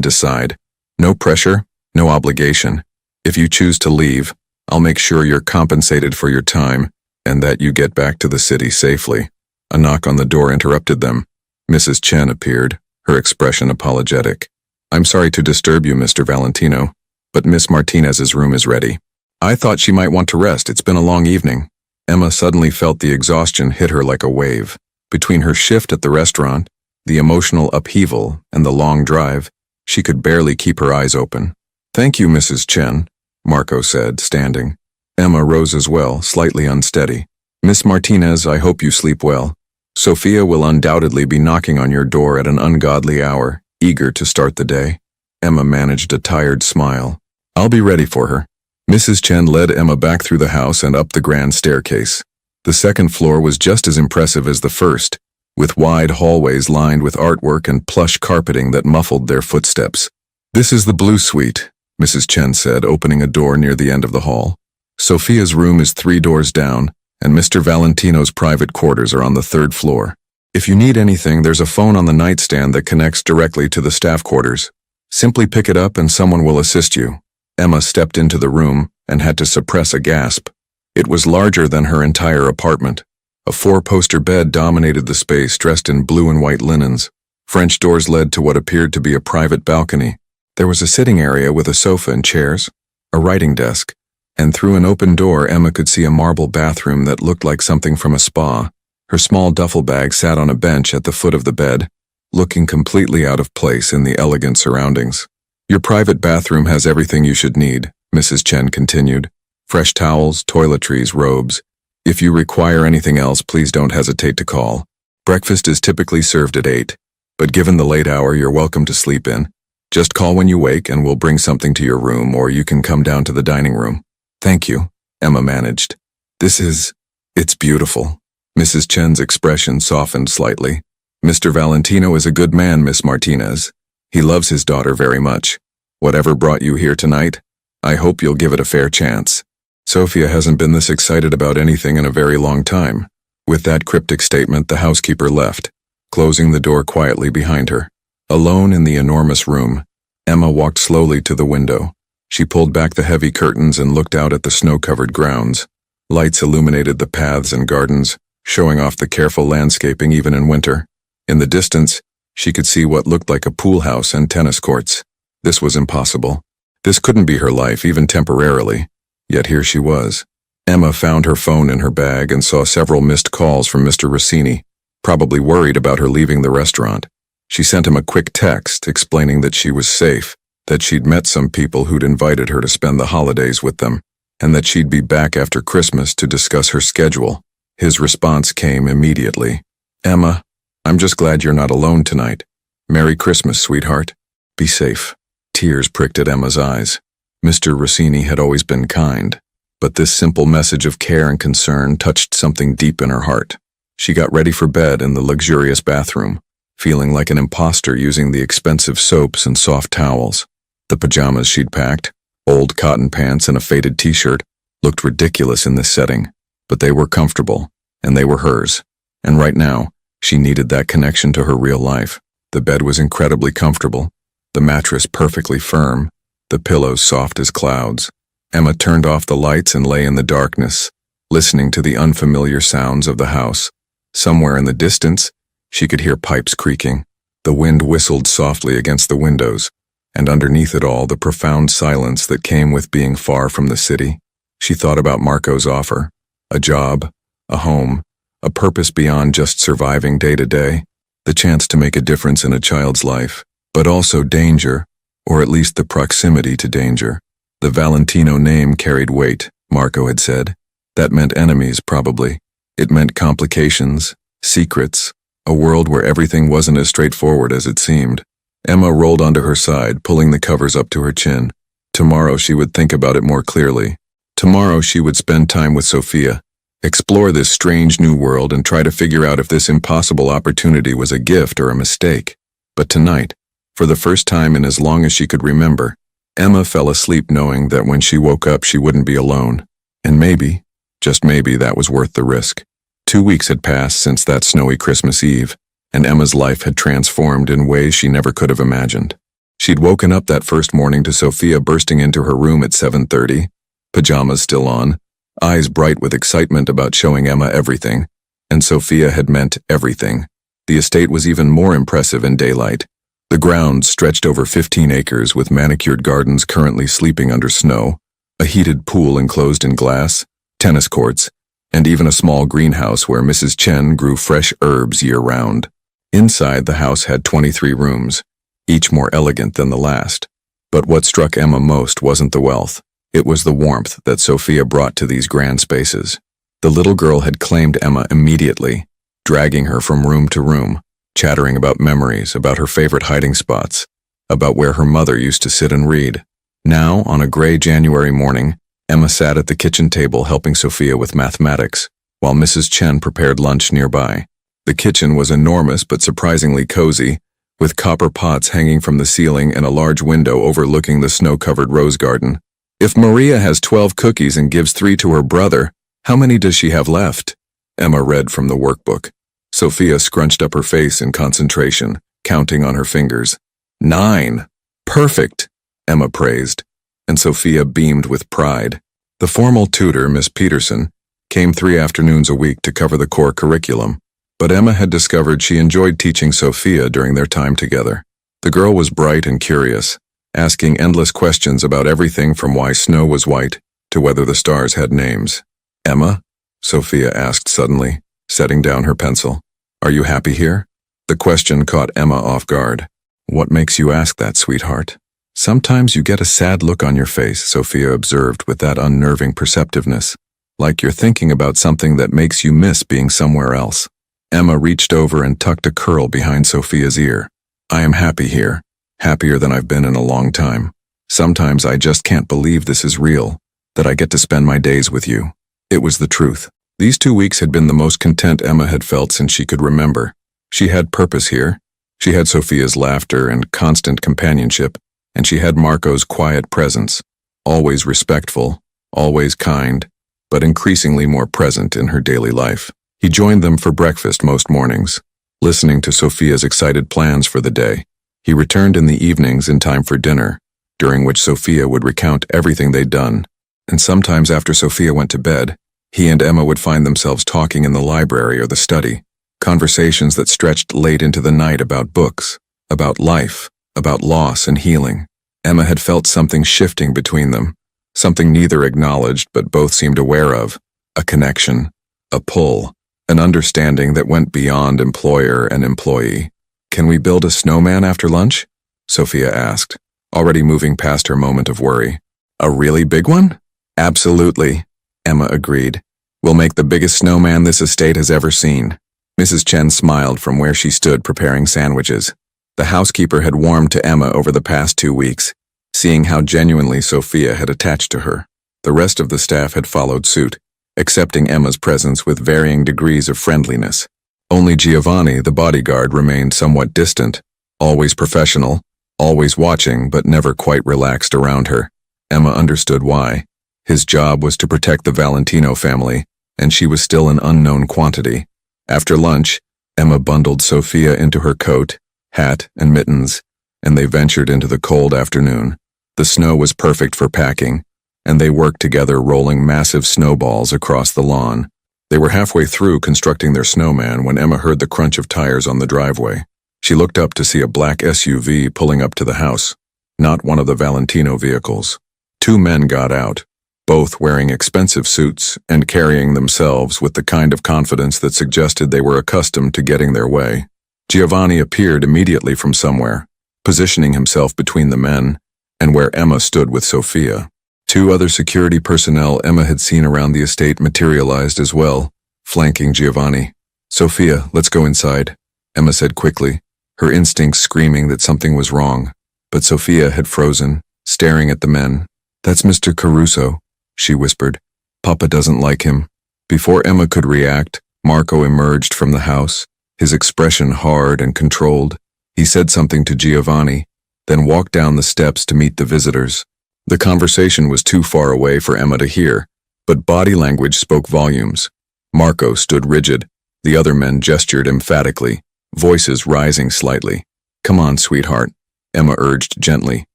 decide. No pressure, no obligation. If you choose to leave, I'll make sure you're compensated for your time and that you get back to the city safely. A knock on the door interrupted them. Mrs. Chen appeared, her expression apologetic. I'm sorry to disturb you, Mr. Valentino, but Miss Martinez's room is ready. I thought she might want to rest. It's been a long evening. Emma suddenly felt the exhaustion hit her like a wave. Between her shift at the restaurant, the emotional upheaval, and the long drive, she could barely keep her eyes open. Thank you, Mrs. Chen, Marco said, standing. Emma rose as well, slightly unsteady. Miss Martinez, I hope you sleep well. Sophia will undoubtedly be knocking on your door at an ungodly hour, eager to start the day. Emma managed a tired smile. I'll be ready for her. Mrs. Chen led Emma back through the house and up the grand staircase. The second floor was just as impressive as the first, with wide hallways lined with artwork and plush carpeting that muffled their footsteps. This is the blue suite, Mrs. Chen said, opening a door near the end of the hall. Sophia's room is 3 doors down, and Mr. Valentino's private quarters are on the 3rd floor. If you need anything, there's a phone on the nightstand that connects directly to the staff quarters. Simply pick it up and someone will assist you. Emma stepped into the room and had to suppress a gasp. It was larger than her entire apartment. A 4-poster bed dominated the space, dressed in blue and white linens. French doors led to what appeared to be a private balcony. There was a sitting area with a sofa and chairs, a writing desk, and through an open door Emma could see a marble bathroom that looked like something from a spa. Her small duffel bag sat on a bench at the foot of the bed, looking completely out of place in the elegant surroundings. Your private bathroom has everything you should need, Mrs. Chen continued. Fresh towels, toiletries, robes. If you require anything else, please don't hesitate to call. Breakfast is typically served at 8, but given the late hour, you're welcome to sleep in. Just call when you wake and we'll bring something to your room, or you can come down to the dining room. Thank you, Emma managed. It's beautiful. Mrs. Chen's expression softened slightly. Mr. Valentino is a good man, Miss Martinez. He loves his daughter very much. Whatever brought you here tonight, I hope you'll give it a fair chance. Sophia hasn't been this excited about anything in a very long time. With that cryptic statement, the housekeeper left, closing the door quietly behind her. Alone in the enormous room, Emma walked slowly to the window. She pulled back the heavy curtains and looked out at the snow-covered grounds. Lights illuminated the paths and gardens, showing off the careful landscaping even in winter. In the distance, she could see what looked like a pool house and tennis courts. This was impossible. This couldn't be her life, even temporarily. Yet here she was. Emma found her phone in her bag and saw several missed calls from Mr. Rossini, probably worried about her leaving the restaurant. She sent him a quick text explaining that she was safe, that she'd met some people who'd invited her to spend the holidays with them, and that she'd be back after Christmas to discuss her schedule. His response came immediately. Emma, I'm just glad you're not alone tonight. Merry Christmas, sweetheart. Be safe. Tears pricked at Emma's eyes. Mr. Rossini had always been kind, but this simple message of care and concern touched something deep in her heart. She got ready for bed in the luxurious bathroom, feeling like an imposter using the expensive soaps and soft towels. The pajamas she'd packed, old cotton pants and a faded t-shirt, looked ridiculous in this setting, but they were comfortable, and they were hers. And right now, she needed that connection to her real life. The bed was incredibly comfortable, the mattress perfectly firm, the pillows soft as clouds. Emma turned off the lights and lay in the darkness, listening to the unfamiliar sounds of the house. Somewhere in the distance, she could hear pipes creaking. The wind whistled softly against the windows, and underneath it all, the profound silence that came with being far from the city. She thought about Marco's offer, a job, a home, a purpose beyond just surviving day to day. the chance to make a difference in a child's life, but also danger, or at least the proximity to danger. The Valentino name carried weight, Marco had said. That meant enemies, probably. It meant complications, secrets, a world where everything wasn't as straightforward as it seemed. Emma rolled onto her side, pulling the covers up to her chin. Tomorrow she would think about it more clearly. Tomorrow she would spend time with Sophia, explore this strange new world and try to figure out if this impossible opportunity was a gift or a mistake. But tonight, for the first time in as long as she could remember, Emma fell asleep knowing that when she woke up she wouldn't be alone. And maybe, just maybe, that was worth the risk. 2 weeks had passed since that snowy Christmas Eve, and Emma's life had transformed in ways she never could have imagined. She'd woken up that first morning to Sophia bursting into her room at 7:30, pajamas still on, eyes bright with excitement about showing Emma everything, and Sophia had meant everything. The estate was even more impressive in daylight. The grounds stretched over 15 acres with manicured gardens currently sleeping under snow, a heated pool enclosed in glass, tennis courts, and even a small greenhouse where Mrs. Chen grew fresh herbs year-round. Inside, the house had 23 rooms, each more elegant than the last. But what struck Emma most wasn't the wealth. It was the warmth that Sophia brought to these grand spaces. The little girl had claimed Emma immediately, dragging her from room to room, chattering about memories, about her favorite hiding spots, about where her mother used to sit and read. Now, on a gray January morning, Emma sat at the kitchen table helping Sophia with mathematics, while Mrs. Chen prepared lunch nearby. The kitchen was enormous but surprisingly cozy, with copper pots hanging from the ceiling and a large window overlooking the snow-covered rose garden. If Maria has 12 cookies and gives 3 to her brother, how many does she have left? Emma read from the workbook. Sophia scrunched up her face in concentration, counting on her fingers. 9. Perfect, Emma praised, and Sophia beamed with pride. The formal tutor, Miss Peterson, came 3 afternoons a week to cover the core curriculum, but Emma had discovered she enjoyed teaching Sophia during their time together. The girl was bright and curious, asking endless questions about everything from why snow was white to whether the stars had names. Emma? Sophia asked suddenly, setting down her pencil. Are you happy here? The question caught Emma off guard. What makes you ask that, sweetheart? Sometimes you get a sad look on your face, Sophia observed with that unnerving perceptiveness, like you're thinking about something that makes you miss being somewhere else. Emma reached over and tucked a curl behind Sophia's ear. I am happy here, happier than I've been in a long time. Sometimes I just can't believe this is real, that I get to spend my days with you. It was the truth. These 2 weeks had been the most content Emma had felt since she could remember. She had purpose here. She had Sophia's laughter and constant companionship, and she had Marco's quiet presence, always respectful, always kind, but increasingly more present in her daily life. He joined them for breakfast most mornings, listening to Sophia's excited plans for the day. He returned in the evenings in time for dinner, during which Sophia would recount everything they'd done. And sometimes after Sophia went to bed, he and Emma would find themselves talking in the library or the study, conversations that stretched late into the night about books, about life, about loss and healing. Emma had felt something shifting between them, something neither acknowledged but both seemed aware of, a connection, a pull, an understanding that went beyond employer and employee. Can we build a snowman after lunch? Sophia asked, already moving past her moment of worry. A really big one? Absolutely, Emma agreed. We'll make the biggest snowman this estate has ever seen. Mrs. Chen smiled from where she stood preparing sandwiches. The housekeeper had warmed to Emma over the past 2 weeks, seeing how genuinely Sophia had attached to her. The rest of the staff had followed suit, accepting Emma's presence with varying degrees of friendliness. Only Giovanni, the bodyguard, remained somewhat distant, always professional, always watching but never quite relaxed around her. Emma understood why. His job was to protect the Valentino family, and she was still an unknown quantity. After lunch, Emma bundled Sophia into her coat, hat, and mittens, and they ventured into the cold afternoon. The snow was perfect for packing, and they worked together rolling massive snowballs across the lawn. They were halfway through constructing their snowman when Emma heard the crunch of tires on the driveway. She looked up to see a black SUV pulling up to the house, not one of the Valentino vehicles. 2 men got out, both wearing expensive suits and carrying themselves with the kind of confidence that suggested they were accustomed to getting their way. Giovanni appeared immediately from somewhere, positioning himself between the men and where Emma stood with Sophia. Two other security personnel Emma had seen around the estate materialized as well, flanking Giovanni. "Sophia, let's go inside," Emma said quickly, her instincts screaming that something was wrong. But Sophia had frozen, staring at the men. "That's Mr. Caruso," she whispered. "Papa doesn't like him." Before Emma could react, Marco emerged from the house, his expression hard and controlled. He said something to Giovanni, then walked down the steps to meet the visitors. The conversation was too far away for Emma to hear, but body language spoke volumes. Marco stood rigid. The other men gestured emphatically, voices rising slightly. "Come on, sweetheart," Emma urged gently,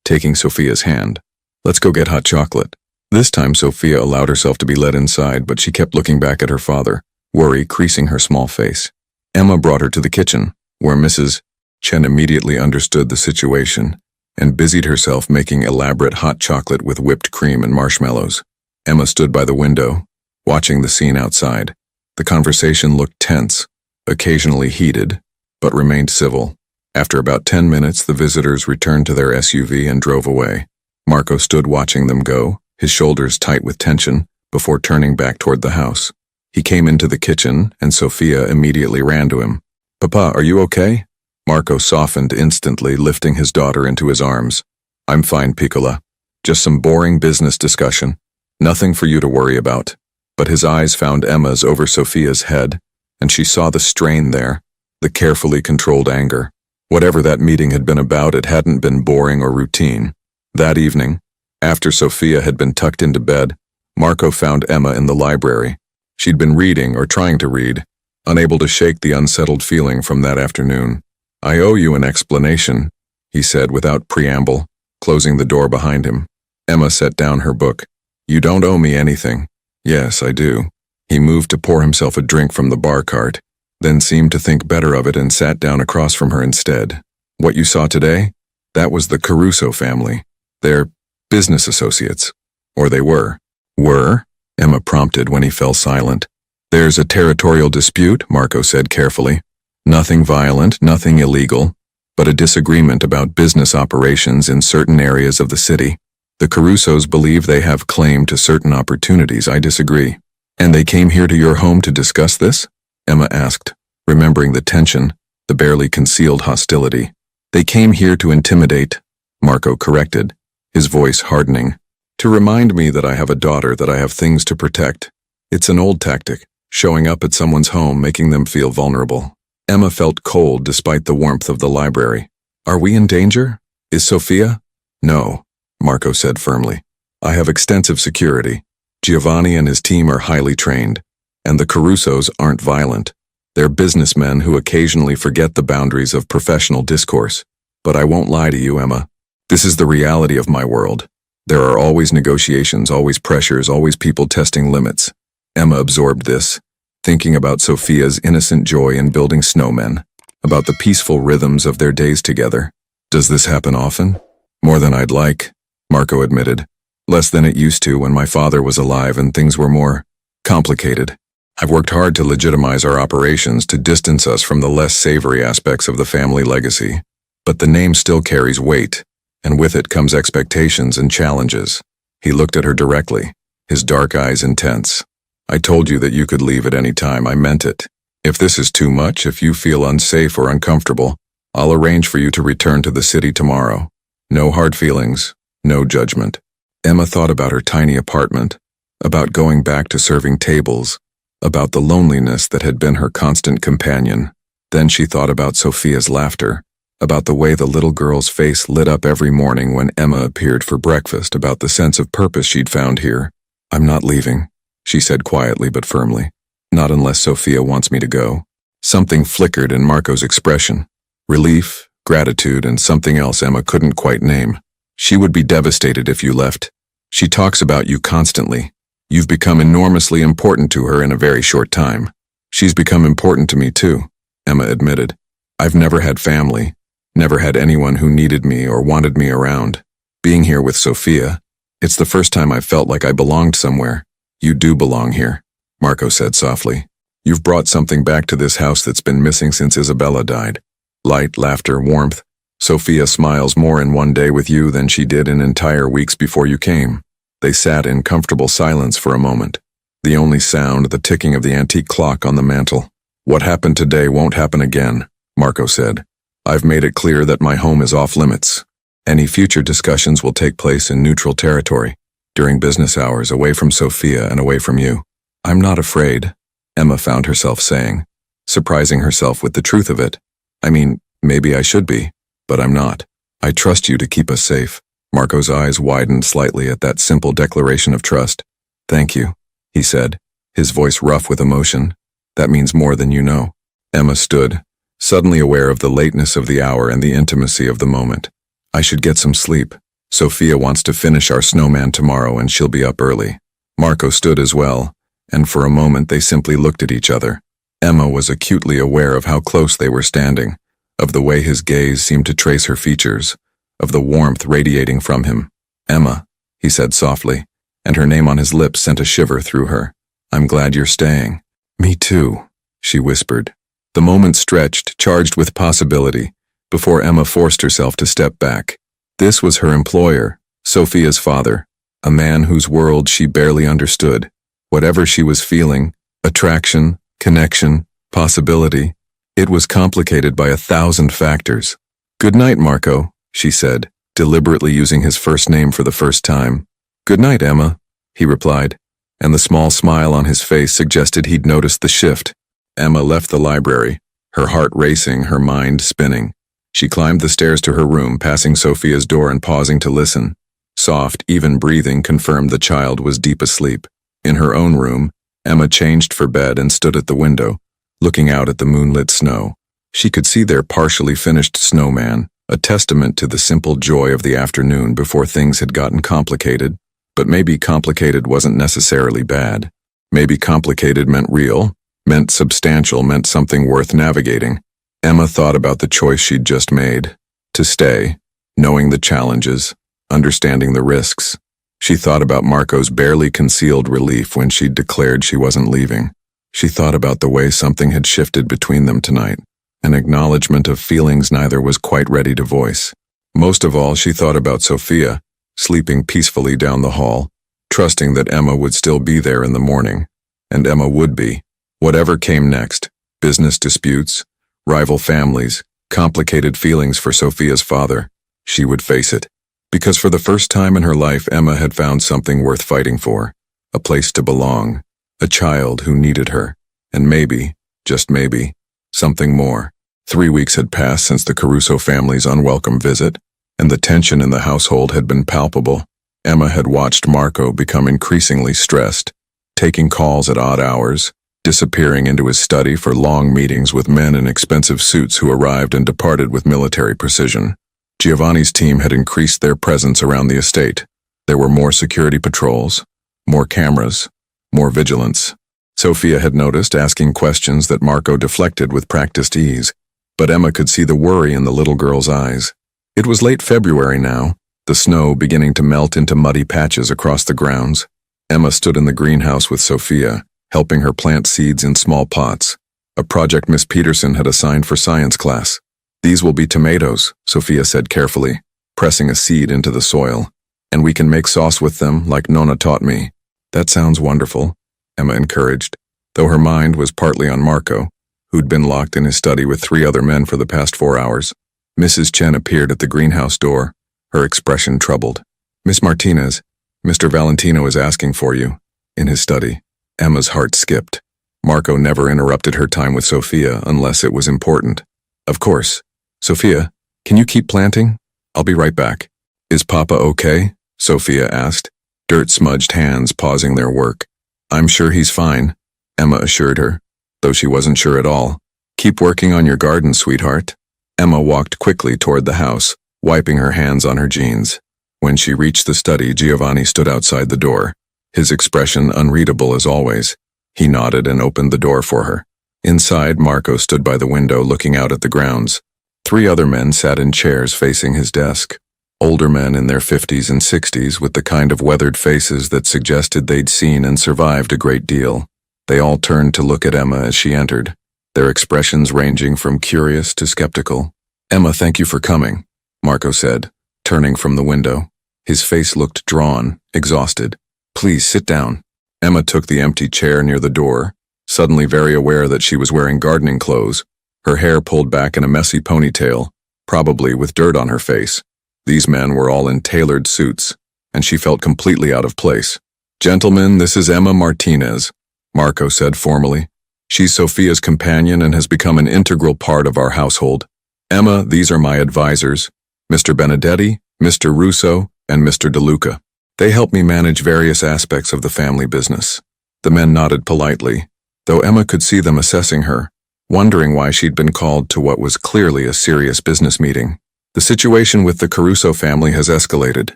taking Sophia's hand. "Let's go get hot chocolate." This time Sophia allowed herself to be led inside, but she kept looking back at her father, worry creasing her small face. Emma brought her to the kitchen, where Mrs. Chen immediately understood the situation and busied herself making elaborate hot chocolate with whipped cream and marshmallows. Emma stood by the window, watching the scene outside. The conversation looked tense, occasionally heated, but remained civil. After about 10 minutes, the visitors returned to their SUV and drove away. Marco stood watching them go, his shoulders tight with tension, before turning back toward the house. He came into the kitchen, and Sophia immediately ran to him. "Papa, are you okay?" Marco softened instantly, lifting his daughter into his arms. "I'm fine, Piccola. Just some boring business discussion. Nothing for you to worry about." But his eyes found Emma's over Sophia's head, and she saw the strain there, the carefully controlled anger. Whatever that meeting had been about, it hadn't been boring or routine. That evening, after Sophia had been tucked into bed, Marco found Emma in the library. She'd been reading or trying to read, unable to shake the unsettled feeling from that afternoon. "I owe you an explanation," he said without preamble, closing the door behind him. Emma set down her book. "You don't owe me anything." "Yes, I do." He moved to pour himself a drink from the bar cart, then seemed to think better of it and sat down across from her instead. "What you saw today? That was the Caruso family. They're business associates. Or they were." "Were?" Emma prompted when he fell silent. "There's a territorial dispute," Marco said carefully. "Nothing violent, nothing illegal, but a disagreement about business operations in certain areas of the city. The Carusos believe they have claim to certain opportunities. I disagree." "And they came here to your home to discuss this?" Emma asked, remembering the tension, the barely concealed hostility. "They came here to intimidate," Marco corrected, his voice hardening. "To remind me that I have a daughter, that I have things to protect. It's an old tactic, showing up at someone's home, making them feel vulnerable." Emma felt cold despite the warmth of the library. "Are we in danger? Is Sophia?" "No," Marco said firmly. "I have extensive security. Giovanni and his team are highly trained, and the Carusos aren't violent. They're businessmen who occasionally forget the boundaries of professional discourse. But I won't lie to you, Emma. This is the reality of my world. There are always negotiations, always pressures, always people testing limits." Emma absorbed this, thinking about Sophia's innocent joy in building snowmen, about the peaceful rhythms of their days together. "Does this happen often?" "More than I'd like," Marco admitted. "Less than it used to when my father was alive and things were more complicated. I've worked hard to legitimize our operations, to distance us from the less savory aspects of the family legacy. But the name still carries weight, and with it comes expectations and challenges." He looked at her directly, his dark eyes intense. "I told you that you could leave at any time. I meant it. If this is too much, if you feel unsafe or uncomfortable, I'll arrange for you to return to the city tomorrow. No hard feelings, no judgment." Emma thought about her tiny apartment, about going back to serving tables, about the loneliness that had been her constant companion. Then she thought about Sophia's laughter, about the way the little girl's face lit up every morning when Emma appeared for breakfast, about the sense of purpose she'd found here. "I'm not leaving," she said quietly but firmly. "Not unless Sophia wants me to go." Something flickered in Marco's expression. Relief, gratitude, and something else Emma couldn't quite name. "She would be devastated if you left. She talks about you constantly. You've become enormously important to her in a very short time." "She's become important to me too," Emma admitted. "I've never had family, never had anyone who needed me or wanted me around. Being here with Sophia, it's the first time I felt like I belonged somewhere." "You do belong here," Marco said softly. "You've brought something back to this house that's been missing since Isabella died." Light, laughter, warmth. Sophia smiles more in one day with you than she did in entire weeks before you came. They sat in comfortable silence for a moment. The only sound, the ticking of the antique clock on the mantel. What happened today won't happen again, Marco said. I've made it clear that my home is off limits. Any future discussions will take place in neutral territory, during business hours, away from Sophia and away from you. I'm not afraid, Emma found herself saying, surprising herself with the truth of it. I mean, maybe I should be, but I'm not. I trust you to keep us safe. Marco's eyes widened slightly at that simple declaration of trust. Thank you, he said, his voice rough with emotion. That means more than you know. Emma stood, suddenly aware of the lateness of the hour and the intimacy of the moment. I should get some sleep. Sophia wants to finish our snowman tomorrow and she'll be up early. Marco stood as well, and for a moment they simply looked at each other. Emma was acutely aware of how close they were standing, of the way his gaze seemed to trace her features, of the warmth radiating from him. Emma, he said softly, and her name on his lips sent a shiver through her. I'm glad you're staying. Me too, she whispered. The moment stretched, charged with possibility, before Emma forced herself to step back. This was her employer, Sophia's father, a man whose world she barely understood. Whatever she was feeling, attraction, connection, possibility, it was complicated by 1,000 factors. Good night, Marco, she said, deliberately using his first name for the first time. Good night, Emma, he replied, and the small smile on his face suggested he'd noticed the shift. Emma left the library, her heart racing, her mind spinning. She climbed the stairs to her room, passing Sophia's door and pausing to listen. Soft, even breathing confirmed the child was deep asleep. In her own room, Emma changed for bed and stood at the window, looking out at the moonlit snow. She could see their partially finished snowman, a testament to the simple joy of the afternoon before things had gotten complicated. But maybe complicated wasn't necessarily bad. Maybe complicated meant real, meant substantial, meant something worth navigating. Emma thought about the choice she'd just made, to stay, knowing the challenges, understanding the risks. She thought about Marco's barely concealed relief when she'd declared she wasn't leaving. She thought about the way something had shifted between them tonight, an acknowledgement of feelings neither was quite ready to voice. Most of all, she thought about Sophia, sleeping peacefully down the hall, trusting that Emma would still be there in the morning. And Emma would be. Whatever came next, business disputes, rival families, complicated feelings for Sophia's father, she would face it. Because for the first time in her life, Emma had found something worth fighting for, a place to belong, a child who needed her, and maybe, just maybe, something more. 3 weeks had passed since the Caruso family's unwelcome visit, and the tension in the household had been palpable. Emma had watched Marco become increasingly stressed, taking calls at odd hours, disappearing into his study for long meetings with men in expensive suits who arrived and departed with military precision. Giovanni's team had increased their presence around the estate. There were more security patrols, more cameras, more vigilance. Sophia had noticed, asking questions that Marco deflected with practiced ease, but Emma could see the worry in the little girl's eyes. It was late February now, the snow beginning to melt into muddy patches across the grounds. Emma stood in the greenhouse with Sophia, helping her plant seeds in small pots, a project Miss Peterson had assigned for science class. These will be tomatoes, Sophia said carefully, pressing a seed into the soil. And we can make sauce with them, like Nonna taught me. That sounds wonderful, Emma encouraged, though her mind was partly on Marco, who'd been locked in his study with 3 other men for the past 4 hours. Mrs. Chen appeared at the greenhouse door, her expression troubled. Miss Martinez, Mr. Valentino is asking for you, in his study. Emma's heart skipped. Marco never interrupted her time with Sophia unless it was important. Of course. Sophia, can you keep planting? I'll be right back. Is Papa okay? Sophia asked, dirt-smudged hands pausing their work. I'm sure he's fine, Emma assured her, though she wasn't sure at all. Keep working on your garden, sweetheart. Emma walked quickly toward the house, wiping her hands on her jeans. When she reached the study, Giovanni stood outside the door, his expression unreadable as always. He nodded and opened the door for her. Inside, Marco stood by the window looking out at the grounds. 3 other men sat in chairs facing his desk. Older men in their 50s and 60s with the kind of weathered faces that suggested they'd seen and survived a great deal. They all turned to look at Emma as she entered, their expressions ranging from curious to skeptical. Emma, thank you for coming, Marco said, turning from the window. His face looked drawn, exhausted. Please sit down. Emma took the empty chair near the door, suddenly very aware that she was wearing gardening clothes, her hair pulled back in a messy ponytail, probably with dirt on her face. These men were all in tailored suits, and she felt completely out of place. Gentlemen, this is Emma Martinez, Marco said formally. She's Sophia's companion and has become an integral part of our household. Emma, these are my advisors, Mr. Benedetti, Mr. Russo, and Mr. DeLuca. They help me manage various aspects of the family business. The men nodded politely, though Emma could see them assessing her, wondering why she'd been called to what was clearly a serious business meeting. The situation with the Caruso family has escalated,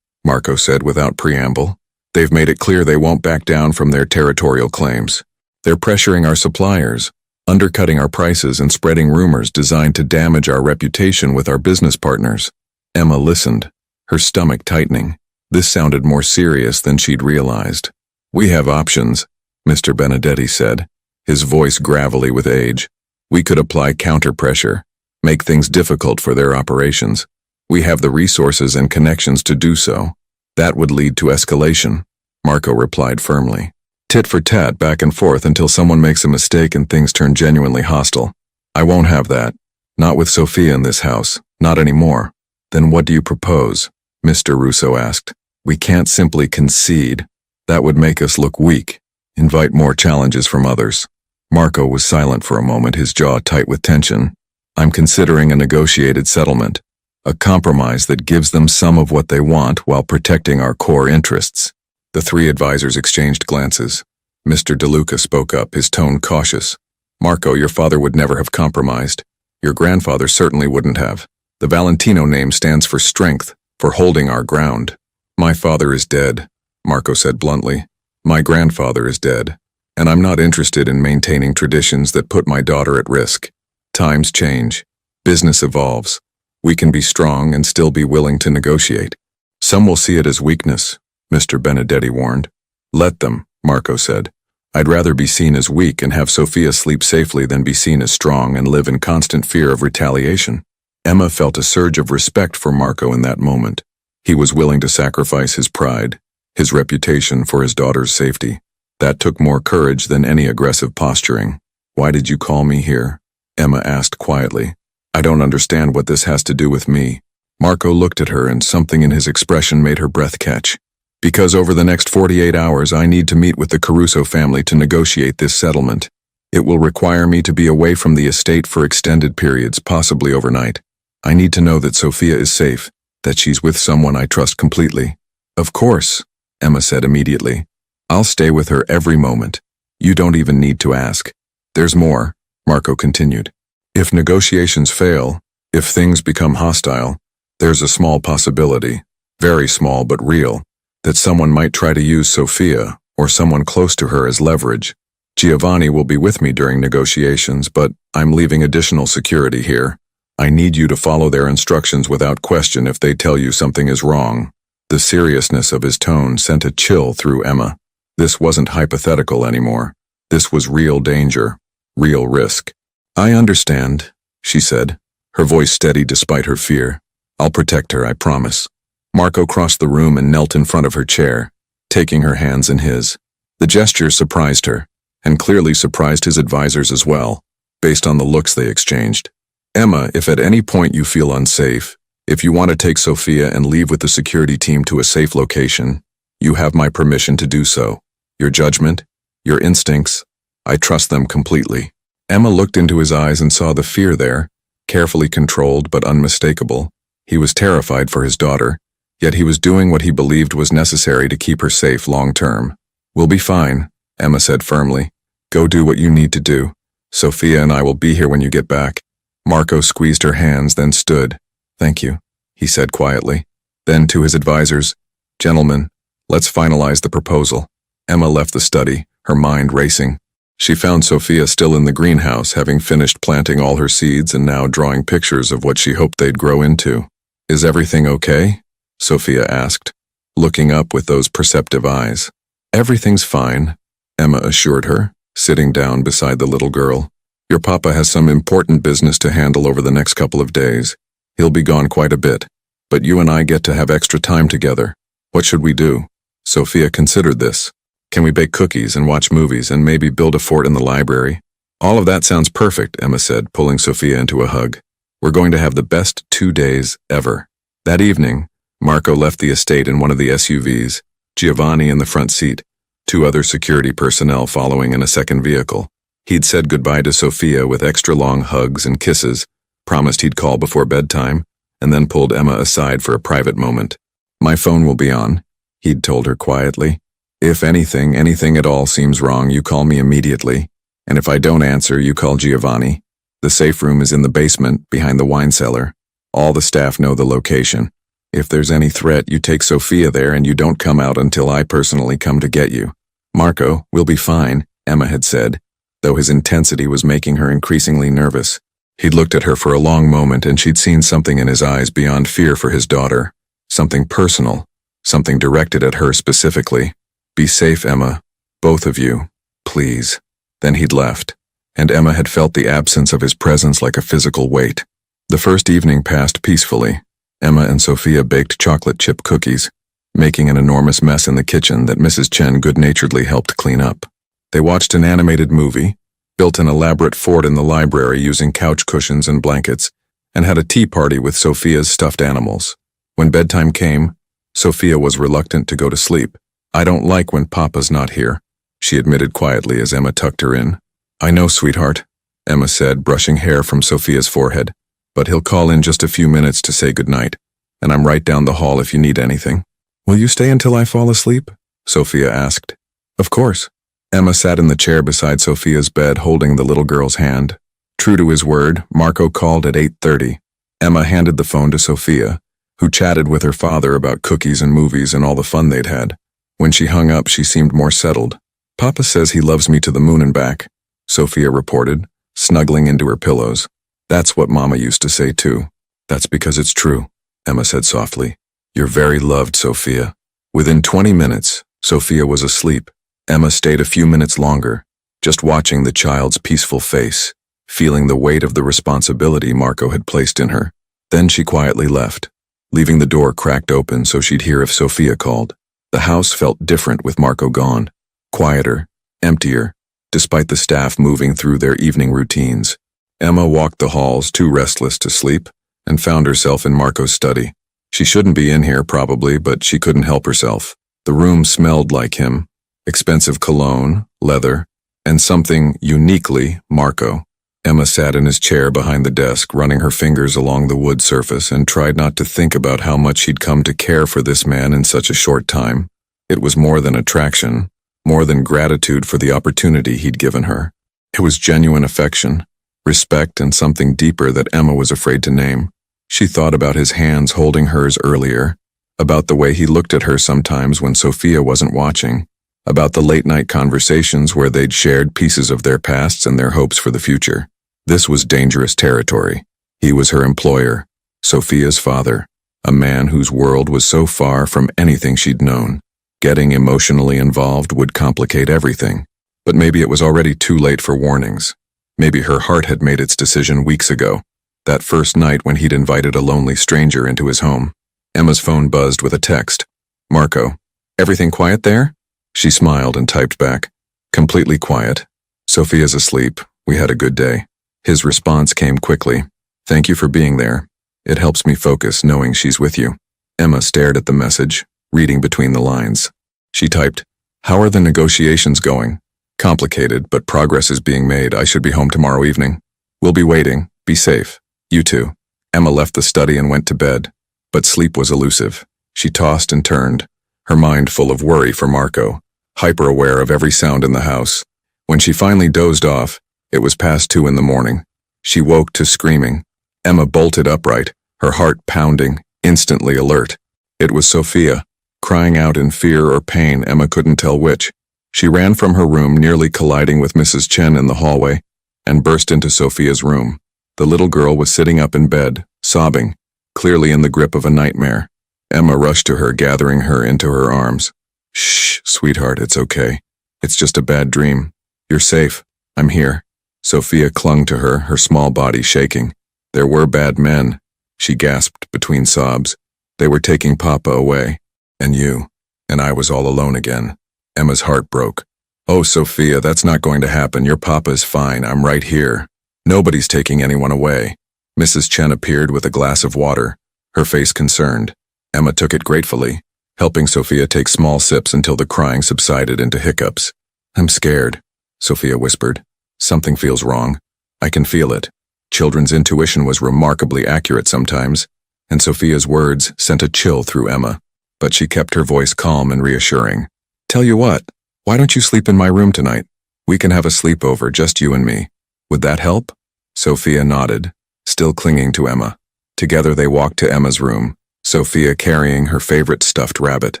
Marco said without preamble. They've made it clear they won't back down from their territorial claims. They're pressuring our suppliers, undercutting our prices and spreading rumors designed to damage our reputation with our business partners. Emma listened, her stomach tightening. This sounded more serious than she'd realized. We have options, Mr. Benedetti said, his voice gravelly with age. We could apply counter-pressure, make things difficult for their operations. We have the resources and connections to do so. That would lead to escalation, Marco replied firmly. Tit for tat, back and forth until someone makes a mistake and things turn genuinely hostile. I won't have that. Not with Sophia in this house. Not anymore. Then what do you propose? Mr. Russo asked. We can't simply concede. That would make us look weak. Invite more challenges from others. Marco was silent for a moment, his jaw tight with tension. I'm considering a negotiated settlement. A compromise that gives them some of what they want while protecting our core interests. The three advisors exchanged glances. Mr. DeLuca spoke up, his tone cautious. Marco, your father would never have compromised. Your grandfather certainly wouldn't have. The Valentino name stands for strength, for holding our ground. My father is dead, Marco said bluntly. My grandfather is dead, and I'm not interested in maintaining traditions that put my daughter at risk. Times change. Business evolves. We can be strong and still be willing to negotiate. Some will see it as weakness, Mr. Benedetti warned. Let them, Marco said. I'd rather be seen as weak and have Sophia sleep safely than be seen as strong and live in constant fear of retaliation. Emma felt a surge of respect for Marco in that moment. He was willing to sacrifice his pride, his reputation for his daughter's safety. That took more courage than any aggressive posturing. Why did you call me here? Emma asked quietly. I don't understand what this has to do with me. Marco looked at her and something in his expression made her breath catch. Because over the next 48 hours I need to meet with the Caruso family to negotiate this settlement. It will require me to be away from the estate for extended periods, possibly overnight. I need to know that Sophia is safe, that she's with someone I trust completely. Of course, Emma said immediately. I'll stay with her every moment. You don't even need to ask. There's more, Marco continued. If negotiations fail, if things become hostile, there's a small possibility, very small but real, that someone might try to use Sophia or someone close to her as leverage. Giovanni will be with me during negotiations, but I'm leaving additional security here. I need you to follow their instructions without question if they tell you something is wrong. The seriousness of his tone sent a chill through Emma. This wasn't hypothetical anymore. This was real danger, real risk. I understand, she said, her voice steady despite her fear. I'll protect her, I promise. Marco crossed the room and knelt in front of her chair, taking her hands in his. The gesture surprised her, and clearly surprised his advisors as well, based on the looks they exchanged. Emma, if at any point you feel unsafe, if you want to take Sophia and leave with the security team to a safe location, you have my permission to do so. Your judgment, your instincts, I trust them completely. Emma looked into his eyes and saw the fear there, carefully controlled but unmistakable. He was terrified for his daughter, yet he was doing what he believed was necessary to keep her safe long-term. We'll be fine, Emma said firmly. Go do what you need to do. Sophia and I will be here when you get back. Marco squeezed her hands, then stood. Thank you, he said quietly. Then to his advisors, Gentlemen, let's finalize the proposal. Emma left the study, her mind racing. She found Sophia still in the greenhouse, having finished planting all her seeds and now drawing pictures of what she hoped they'd grow into. Is everything okay? Sophia asked, looking up with those perceptive eyes. Everything's fine, Emma assured her, sitting down beside the little girl. Your papa has some important business to handle over the next couple of days. He'll be gone quite a bit. But you and I get to have extra time together. What should we do? Sophia considered this. Can we bake cookies and watch movies and maybe build a fort in the library? All of that sounds perfect, Emma said, pulling Sophia into a hug. We're going to have the best 2 days ever. That evening, Marco left the estate in one of the SUVs, Giovanni in the front seat, 2 other security personnel following in a second vehicle. He'd said goodbye to Sophia with extra long hugs and kisses, promised he'd call before bedtime, and then pulled Emma aside for a private moment. My phone will be on, he'd told her quietly. If anything at all seems wrong, you call me immediately, and if I don't answer, you call Giovanni. The safe room is in the basement, behind the wine cellar. All the staff know the location. If there's any threat, you take Sophia there and you don't come out until I personally come to get you. Marco, we'll be fine, Emma had said, though his intensity was making her increasingly nervous. He'd looked at her for a long moment and she'd seen something in his eyes beyond fear for his daughter. Something personal, something directed at her specifically. Be safe, Emma. Both of you. Please. Then he'd left, and Emma had felt the absence of his presence like a physical weight. The first evening passed peacefully. Emma and Sophia baked chocolate chip cookies, making an enormous mess in the kitchen that Mrs. Chen good-naturedly helped clean up. They watched an animated movie, built an elaborate fort in the library using couch cushions and blankets, and had a tea party with Sophia's stuffed animals. When bedtime came, Sophia was reluctant to go to sleep. I don't like when Papa's not here, she admitted quietly as Emma tucked her in. I know, sweetheart, Emma said, brushing hair from Sophia's forehead, but he'll call in just a few minutes to say goodnight, and I'm right down the hall if you need anything. Will you stay until I fall asleep? Sophia asked. Of course. Emma sat in the chair beside Sophia's bed holding the little girl's hand. True to his word, Marco called at 8:30. Emma handed the phone to Sophia, who chatted with her father about cookies and movies and all the fun they'd had. When she hung up, she seemed more settled. Papa says he loves me to the moon and back, Sophia reported, snuggling into her pillows. That's what Mama used to say too. That's because it's true, Emma said softly. You're very loved, Sophia. Within 20 minutes, Sophia was asleep. Emma stayed a few minutes longer, just watching the child's peaceful face, feeling the weight of the responsibility Marco had placed in her. Then she quietly left, leaving the door cracked open so she'd hear if Sophia called. The house felt different with Marco gone, quieter, emptier, despite the staff moving through their evening routines. Emma walked the halls, too restless to sleep, and found herself in Marco's study. She shouldn't be in here probably, but she couldn't help herself. The room smelled like him, expensive cologne, leather, and something uniquely Marco. Emma sat in his chair behind the desk, running her fingers along the wood surface, and tried not to think about how much he'd come to care for this man in such a short time. It was more than attraction, more than gratitude for the opportunity he'd given her. It was genuine affection, respect, and something deeper that Emma was afraid to name. She thought about his hands holding hers earlier, about the way he looked at her sometimes when Sophia wasn't watching, about the late-night conversations where they'd shared pieces of their pasts and their hopes for the future. This was dangerous territory. He was her employer, Sophia's father, a man whose world was so far from anything she'd known. Getting emotionally involved would complicate everything. But maybe it was already too late for warnings. Maybe her heart had made its decision weeks ago, that first night when he'd invited a lonely stranger into his home. Emma's phone buzzed with a text. Marco, everything quiet there? She smiled and typed back. Completely quiet. Sophia's asleep. We had a good day. His response came quickly. Thank you for being there. It helps me focus knowing she's with you. Emma stared at the message, reading between the lines. She typed, how are the negotiations going? Complicated, but progress is being made. I should be home tomorrow evening. We'll be waiting. Be safe. You too. Emma left the study and went to bed, but sleep was elusive. She tossed and turned, her mind full of worry for Marco, hyper-aware of every sound in the house. When she finally dozed off, it was past 2 in the morning. She woke to screaming. Emma bolted upright, her heart pounding, instantly alert. It was Sophia, crying out in fear or pain. Emma couldn't tell which. She ran from her room, nearly colliding with Mrs. Chen in the hallway, and burst into Sophia's room. The little girl was sitting up in bed, sobbing, clearly in the grip of a nightmare. Emma rushed to her, gathering her into her arms. Shh, sweetheart, it's okay. It's just a bad dream. You're safe. I'm here. Sophia clung to her, her small body shaking. There were bad men, She gasped between sobs. They were taking Papa away. And you. And I was all alone again. Emma's heart broke. Oh, Sophia, that's not going to happen. Your Papa is fine. I'm right here. Nobody's taking anyone away. Mrs. Chen appeared with a glass of water, her face concerned. Emma took it gratefully, helping Sophia take small sips until the crying subsided into hiccups. I'm scared, Sophia whispered. Something feels wrong. I can feel it. Children's intuition was remarkably accurate sometimes, and Sophia's words sent a chill through Emma. But she kept her voice calm and reassuring. Tell you what, why don't you sleep in my room tonight? We can have a sleepover, just you and me. Would that help? Sophia nodded, still clinging to Emma. Together they walked to Emma's room, Sophia carrying her favorite stuffed rabbit.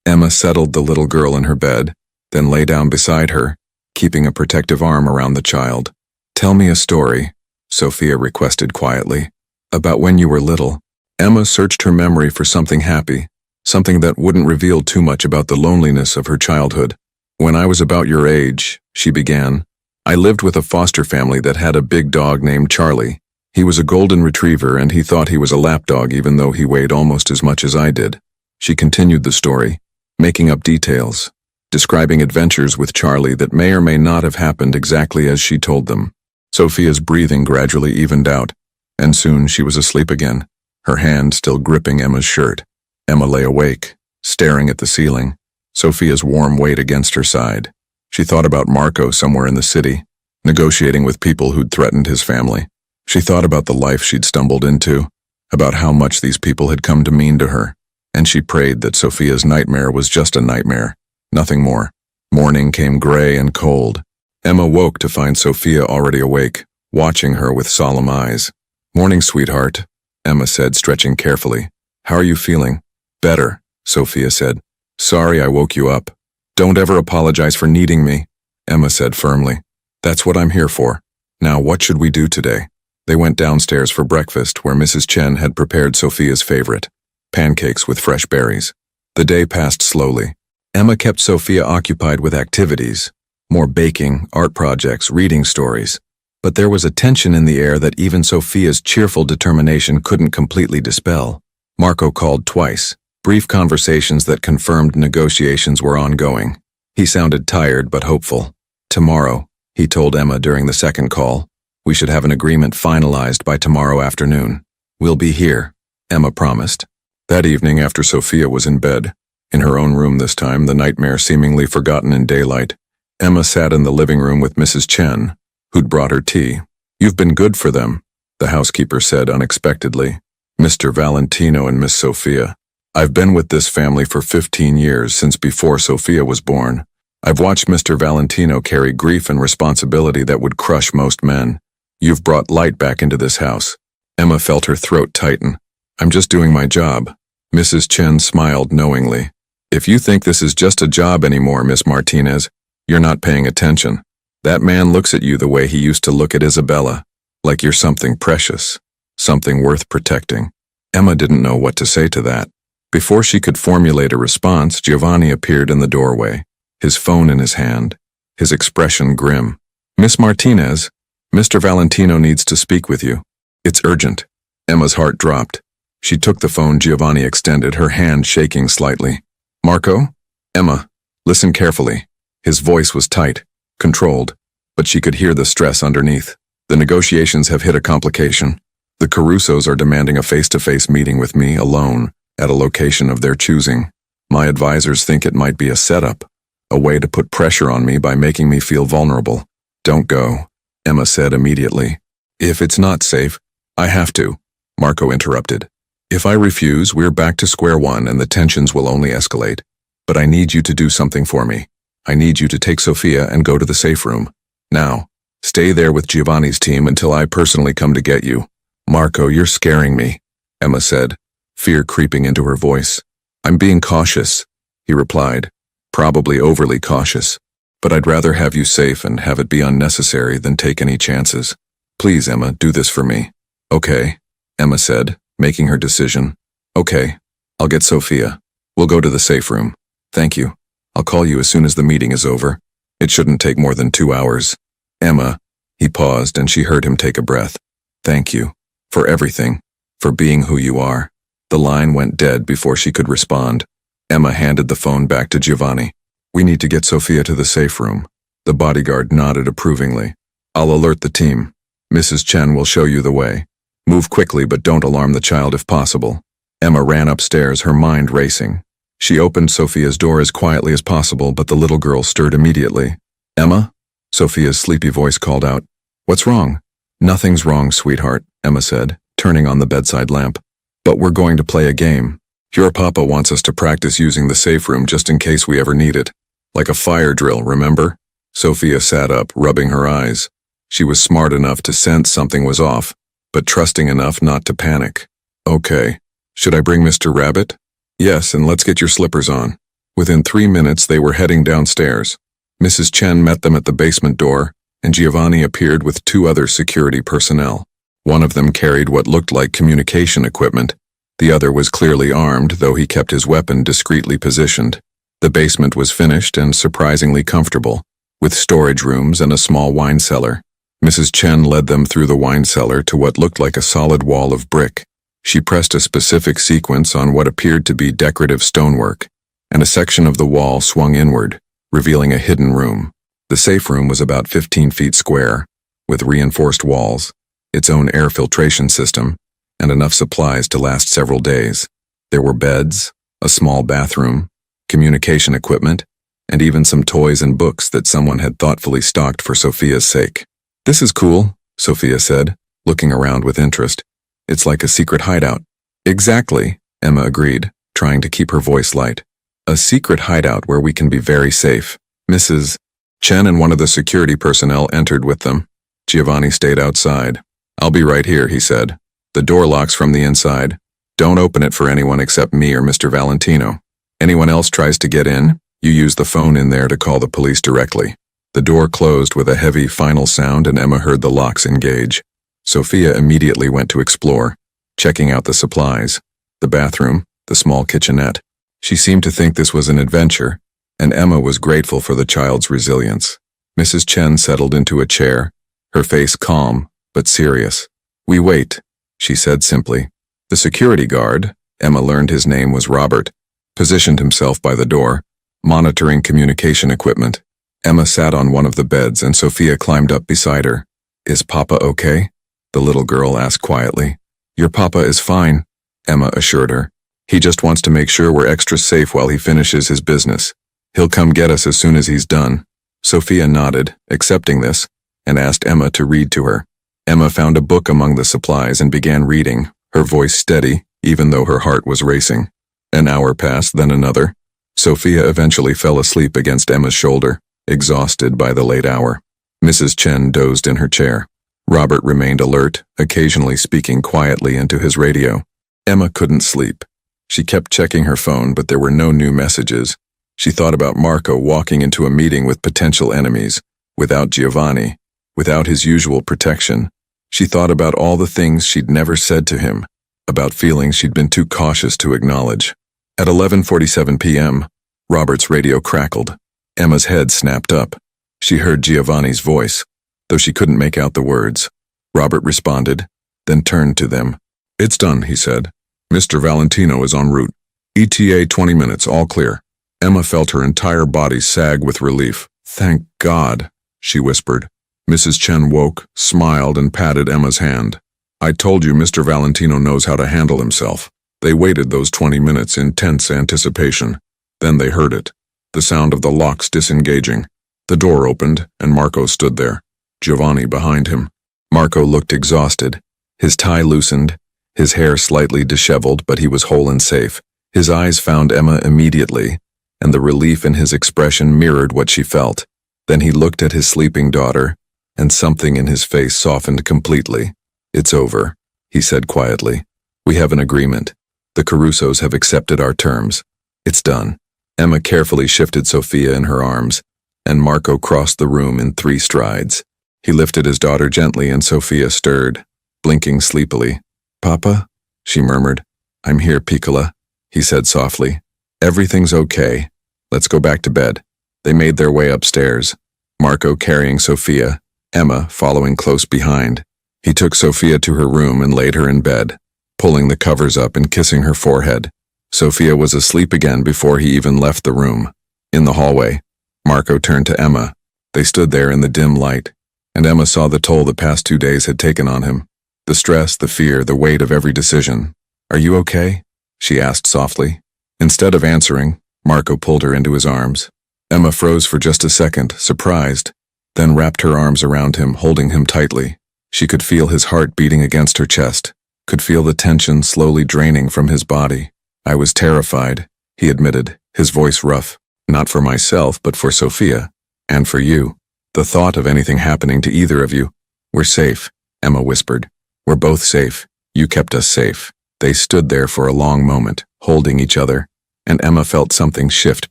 Emma settled the little girl in her bed, then lay down beside her, keeping a protective arm around the child. Tell me a story, Sophia requested quietly, about when you were little. Emma searched her memory for something happy, something that wouldn't reveal too much about the loneliness of her childhood. When I was about your age, she began, I lived with a foster family that had a big dog named Charlie. He was a golden retriever and he thought he was a lapdog even though he weighed almost as much as I did. She continued the story, making up details, describing adventures with Charlie that may or may not have happened exactly as she told them. Sophia's breathing gradually evened out, and soon she was asleep again, her hand still gripping Emma's shirt. Emma lay awake, staring at the ceiling, Sophia's warm weight against her side. She thought about Marco somewhere in the city, negotiating with people who'd threatened his family. She thought about the life she'd stumbled into, about how much these people had come to mean to her, and she prayed that Sophia's nightmare was just a nightmare, nothing more. Morning came gray and cold. Emma woke to find Sophia already awake, watching her with solemn eyes. Morning, sweetheart, Emma said, stretching carefully. How are you feeling? Better, Sophia said. Sorry I woke you up. Don't ever apologize for needing me, Emma said firmly. That's what I'm here for. Now what should we do today? They went downstairs for breakfast where Mrs. Chen had prepared Sophia's favorite, pancakes with fresh berries. The day passed slowly. Emma kept Sophia occupied with activities, more baking, art projects, reading stories. But there was a tension in the air that even Sophia's cheerful determination couldn't completely dispel. Marco called twice, brief conversations that confirmed negotiations were ongoing. He sounded tired but hopeful. Tomorrow, he told Emma during the second call, we should have an agreement finalized by tomorrow afternoon. We'll be here, Emma promised. That evening after Sophia was in bed, in her own room this time, the nightmare seemingly forgotten in daylight, Emma sat in the living room with Mrs. Chen, who'd brought her tea. You've been good for them, the housekeeper said unexpectedly. Mr. Valentino and Miss Sophia. I've been with this family for 15 years, since before Sophia was born. I've watched Mr. Valentino carry grief and responsibility that would crush most men. You've brought light back into this house. Emma felt her throat tighten. I'm just doing my job. Mrs. Chen smiled knowingly. If you think this is just a job anymore, Miss Martinez, you're not paying attention. That man looks at you the way he used to look at Isabella, like you're something precious, something worth protecting. Emma didn't know what to say to that. Before she could formulate a response, Giovanni appeared in the doorway, his phone in his hand, his expression grim. Miss Martinez, Mr. Valentino needs to speak with you. It's urgent. Emma's heart dropped. She took the phone Giovanni extended, her hand shaking slightly. Marco? Emma, listen carefully. His voice was tight, controlled, but she could hear the stress underneath. The negotiations have hit a complication. The Carusos are demanding a face-to-face meeting with me alone, at a location of their choosing. My advisors think it might be a setup, a way to put pressure on me by making me feel vulnerable. Don't go, Emma said immediately. If it's not safe, I have to, Marco interrupted. If I refuse, we're back to square one and the tensions will only escalate. But I need you to do something for me. I need you to take Sophia and go to the safe room. Now, stay there with Giovanni's team until I personally come to get you. Marco, you're scaring me, Emma said, fear creeping into her voice. I'm being cautious, he replied, probably overly cautious. But I'd rather have you safe and have it be unnecessary than take any chances. Please, Emma, do this for me. Okay, Emma said, making her decision. Okay, I'll get Sophia. We'll go to the safe room. Thank you. I'll call you as soon as the meeting is over. It shouldn't take more than 2 hours. Emma, he paused and she heard him take a breath. Thank you. For everything. for being who you are." The line went dead before she could respond. Emma handed the phone back to Giovanni. "We need to get Sophia to the safe room." The bodyguard nodded approvingly. "I'll alert the team. Mrs. Chen will show you the way. Move quickly, but don't alarm the child if possible." Emma ran upstairs, her mind racing. She opened Sophia's door as quietly as possible, but the little girl stirred immediately. "Emma?" Sophia's sleepy voice called out. "What's wrong?" "Nothing's wrong, sweetheart," Emma said, turning on the bedside lamp. "But we're going to play a game. Your papa wants us to practice using the safe room just in case we ever need it. Like a fire drill, remember?" Sophia sat up, rubbing her eyes. She was smart enough to sense something was off, but trusting enough not to panic. "Okay. Should I bring Mr. Rabbit?" "Yes, and let's get your slippers on." Within 3 minutes they were heading downstairs. Mrs. Chen met them at the basement door, and Giovanni appeared with 2 other security personnel. One of them carried what looked like communication equipment. The other was clearly armed, though he kept his weapon discreetly positioned. The basement was finished and surprisingly comfortable, with storage rooms and a small wine cellar. Mrs. Chen led them through the wine cellar to what looked like a solid wall of brick. She pressed a specific sequence on what appeared to be decorative stonework, and a section of the wall swung inward, revealing a hidden room. The safe room was about 15 feet square, with reinforced walls, its own air filtration system, and enough supplies to last several days. There were beds, a small bathroom, communication equipment, and even some toys and books that someone had thoughtfully stocked for Sophia's sake. "This is cool," Sophia said, looking around with interest. "It's like a secret hideout." "Exactly," Emma agreed, trying to keep her voice light. "A secret hideout where we can be very safe." Mrs. Chen and one of the security personnel entered with them. Giovanni stayed outside. "I'll be right here," he said. "The door locks from the inside. Don't open it for anyone except me or Mr. Valentino. Anyone else tries to get in, you use the phone in there to call the police directly." The door closed with a heavy final sound and Emma heard the locks engage. Sophia immediately went to explore, checking out the supplies, the bathroom, the small kitchenette. She seemed to think this was an adventure, and Emma was grateful for the child's resilience. Mrs. Chen settled into a chair, her face calm but serious. "We wait," she said simply. The security guard, Emma learned his name was Robert, positioned himself by the door, monitoring communication equipment. Emma sat on one of the beds and Sophia climbed up beside her. "Is Papa okay?" the little girl asked quietly. "Your Papa is fine," Emma assured her. "He just wants to make sure we're extra safe while he finishes his business. He'll come get us as soon as he's done." Sophia nodded, accepting this, and asked Emma to read to her. Emma found a book among the supplies and began reading, her voice steady, even though her heart was racing. An hour passed, then another. Sophia eventually fell asleep against Emma's shoulder, exhausted by the late hour. Mrs. Chen dozed in her chair. Robert remained alert, occasionally speaking quietly into his radio. Emma couldn't sleep. She kept checking her phone, but there were no new messages. She thought about Marco walking into a meeting with potential enemies, without Giovanni, without his usual protection. She thought about all the things she'd never said to him, about feelings she'd been too cautious to acknowledge. At 11:47 p.m., Robert's radio crackled. Emma's head snapped up. She heard Giovanni's voice, though she couldn't make out the words. Robert responded, then turned to them. "It's done," he said. "Mr. Valentino is en route. ETA 20 minutes, all clear." Emma felt her entire body sag with relief. "Thank God," she whispered. Mrs. Chen woke, smiled, and patted Emma's hand. "I told you Mr. Valentino knows how to handle himself." They waited those 20 minutes in tense anticipation. Then they heard it, the sound of the locks disengaging. The door opened, and Marco stood there, Giovanni behind him. Marco looked exhausted. His tie loosened, his hair slightly disheveled, but he was whole and safe. His eyes found Emma immediately, and the relief in his expression mirrored what she felt. Then he looked at his sleeping daughter, and something in his face softened completely. "It's over," he said quietly. "We have an agreement. The Carusos have accepted our terms. It's done." Emma carefully shifted Sophia in her arms, and Marco crossed the room in 3 strides. He lifted his daughter gently and Sophia stirred, blinking sleepily. "Papa?" she murmured. "I'm here, Piccola," he said softly. "Everything's okay. Let's go back to bed." They made their way upstairs, Marco carrying Sophia, Emma following close behind. He took Sophia to her room and laid her in bed. pulling the covers up and kissing her forehead. Sophia was asleep again before he even left the room. In the hallway, Marco turned to Emma. They stood there in the dim light, and Emma saw the toll the past 2 days had taken on him. The stress, the fear, the weight of every decision. "Are you okay?" she asked softly. Instead of answering, Marco pulled her into his arms. Emma froze for just a second, surprised, then wrapped her arms around him, holding him tightly. She could feel his heart beating against her chest, could feel the tension slowly draining from his body. "I was terrified," he admitted, his voice rough. "Not for myself, but for Sophia. And for you. The thought of anything happening to either of you." "We're safe," Emma whispered. "We're both safe. You kept us safe." They stood there for a long moment, holding each other, and Emma felt something shift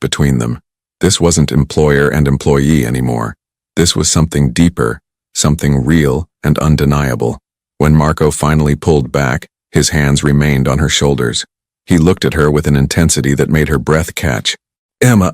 between them. This wasn't employer and employee anymore. This was something deeper, something real and undeniable. When Marco finally pulled back, his hands remained on her shoulders. He looked at her with an intensity that made her breath catch. "Emma,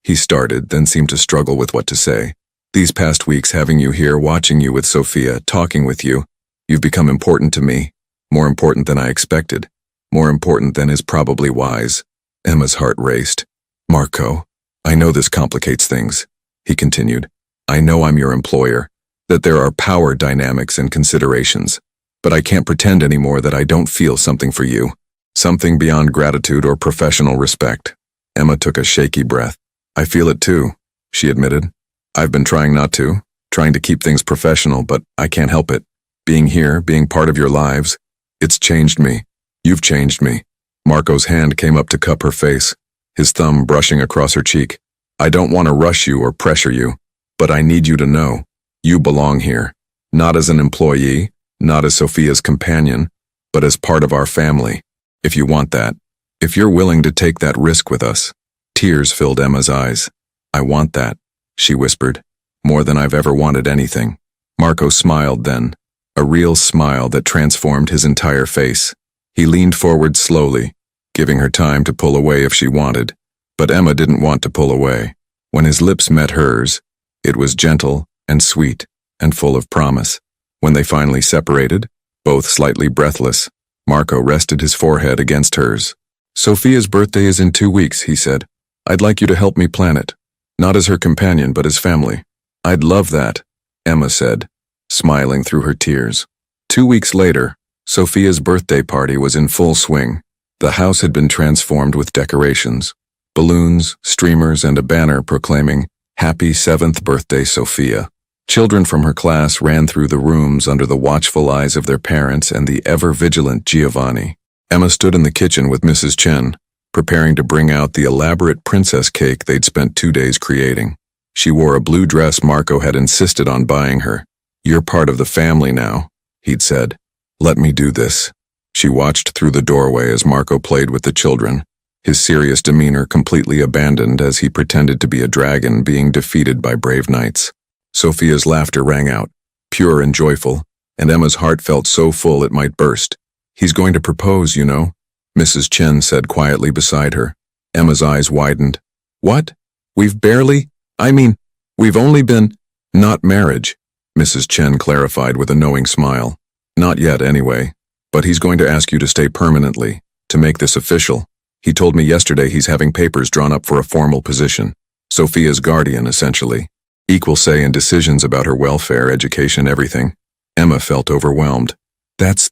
he started, then seemed to struggle with what to say. "These past weeks, having you here, watching you with Sophia, talking with you, you've become important to me. More important than I expected. More important than is probably wise." Emma's heart raced. "Marco, I know this complicates things," he continued. "I know I'm your employer, that there are power dynamics and considerations, but I can't pretend anymore that I don't feel something for you. Something beyond gratitude or professional respect." Emma took a shaky breath. "I feel it too," she admitted. "I've been trying not to, trying to keep things professional, but I can't help it. Being here, being part of your lives, it's changed me. You've changed me." Marco's hand came up to cup her face, his thumb brushing across her cheek. "I don't want to rush you or pressure you, but I need you to know, you belong here. Not as an employee, not as Sophia's companion, but as part of our family. If you want that, if you're willing to take that risk with us." Tears filled Emma's eyes. "I want that," she whispered, "more than I've ever wanted anything." Marco smiled then, a real smile that transformed his entire face. He leaned forward slowly, giving her time to pull away if she wanted, but Emma didn't want to pull away. When his lips met hers, it was gentle and sweet and full of promise. When they finally separated, both slightly breathless, Marco rested his forehead against hers. "Sophia's birthday is in 2 weeks," he said. "I'd like you to help me plan it. Not as her companion, but as family." "I'd love that," Emma said, smiling through her tears. 2 weeks later, Sophia's birthday party was in full swing. The house had been transformed with decorations, balloons, streamers, and a banner proclaiming, "Happy 7th birthday, Sophia." Children from her class ran through the rooms under the watchful eyes of their parents and the ever-vigilant Giovanni. Emma stood in the kitchen with Mrs. Chen, preparing to bring out the elaborate princess cake they'd spent 2 days creating. She wore a blue dress Marco had insisted on buying her. "You're part of the family now," he'd said. "Let me do this." She watched through the doorway as Marco played with the children, his serious demeanor completely abandoned as he pretended to be a dragon being defeated by brave knights. Sophia's laughter rang out, pure and joyful, and Emma's heart felt so full it might burst. "He's going to propose, you know," Mrs. Chen said quietly beside her. Emma's eyes widened. "What? We've only been—" "Not marriage," Mrs. Chen clarified with a knowing smile. "Not yet, anyway. But he's going to ask you to stay permanently, to make this official. He told me yesterday he's having papers drawn up for a formal position. Sophia's guardian, essentially. Equal say in decisions about her welfare, education, everything." Emma felt overwhelmed. That's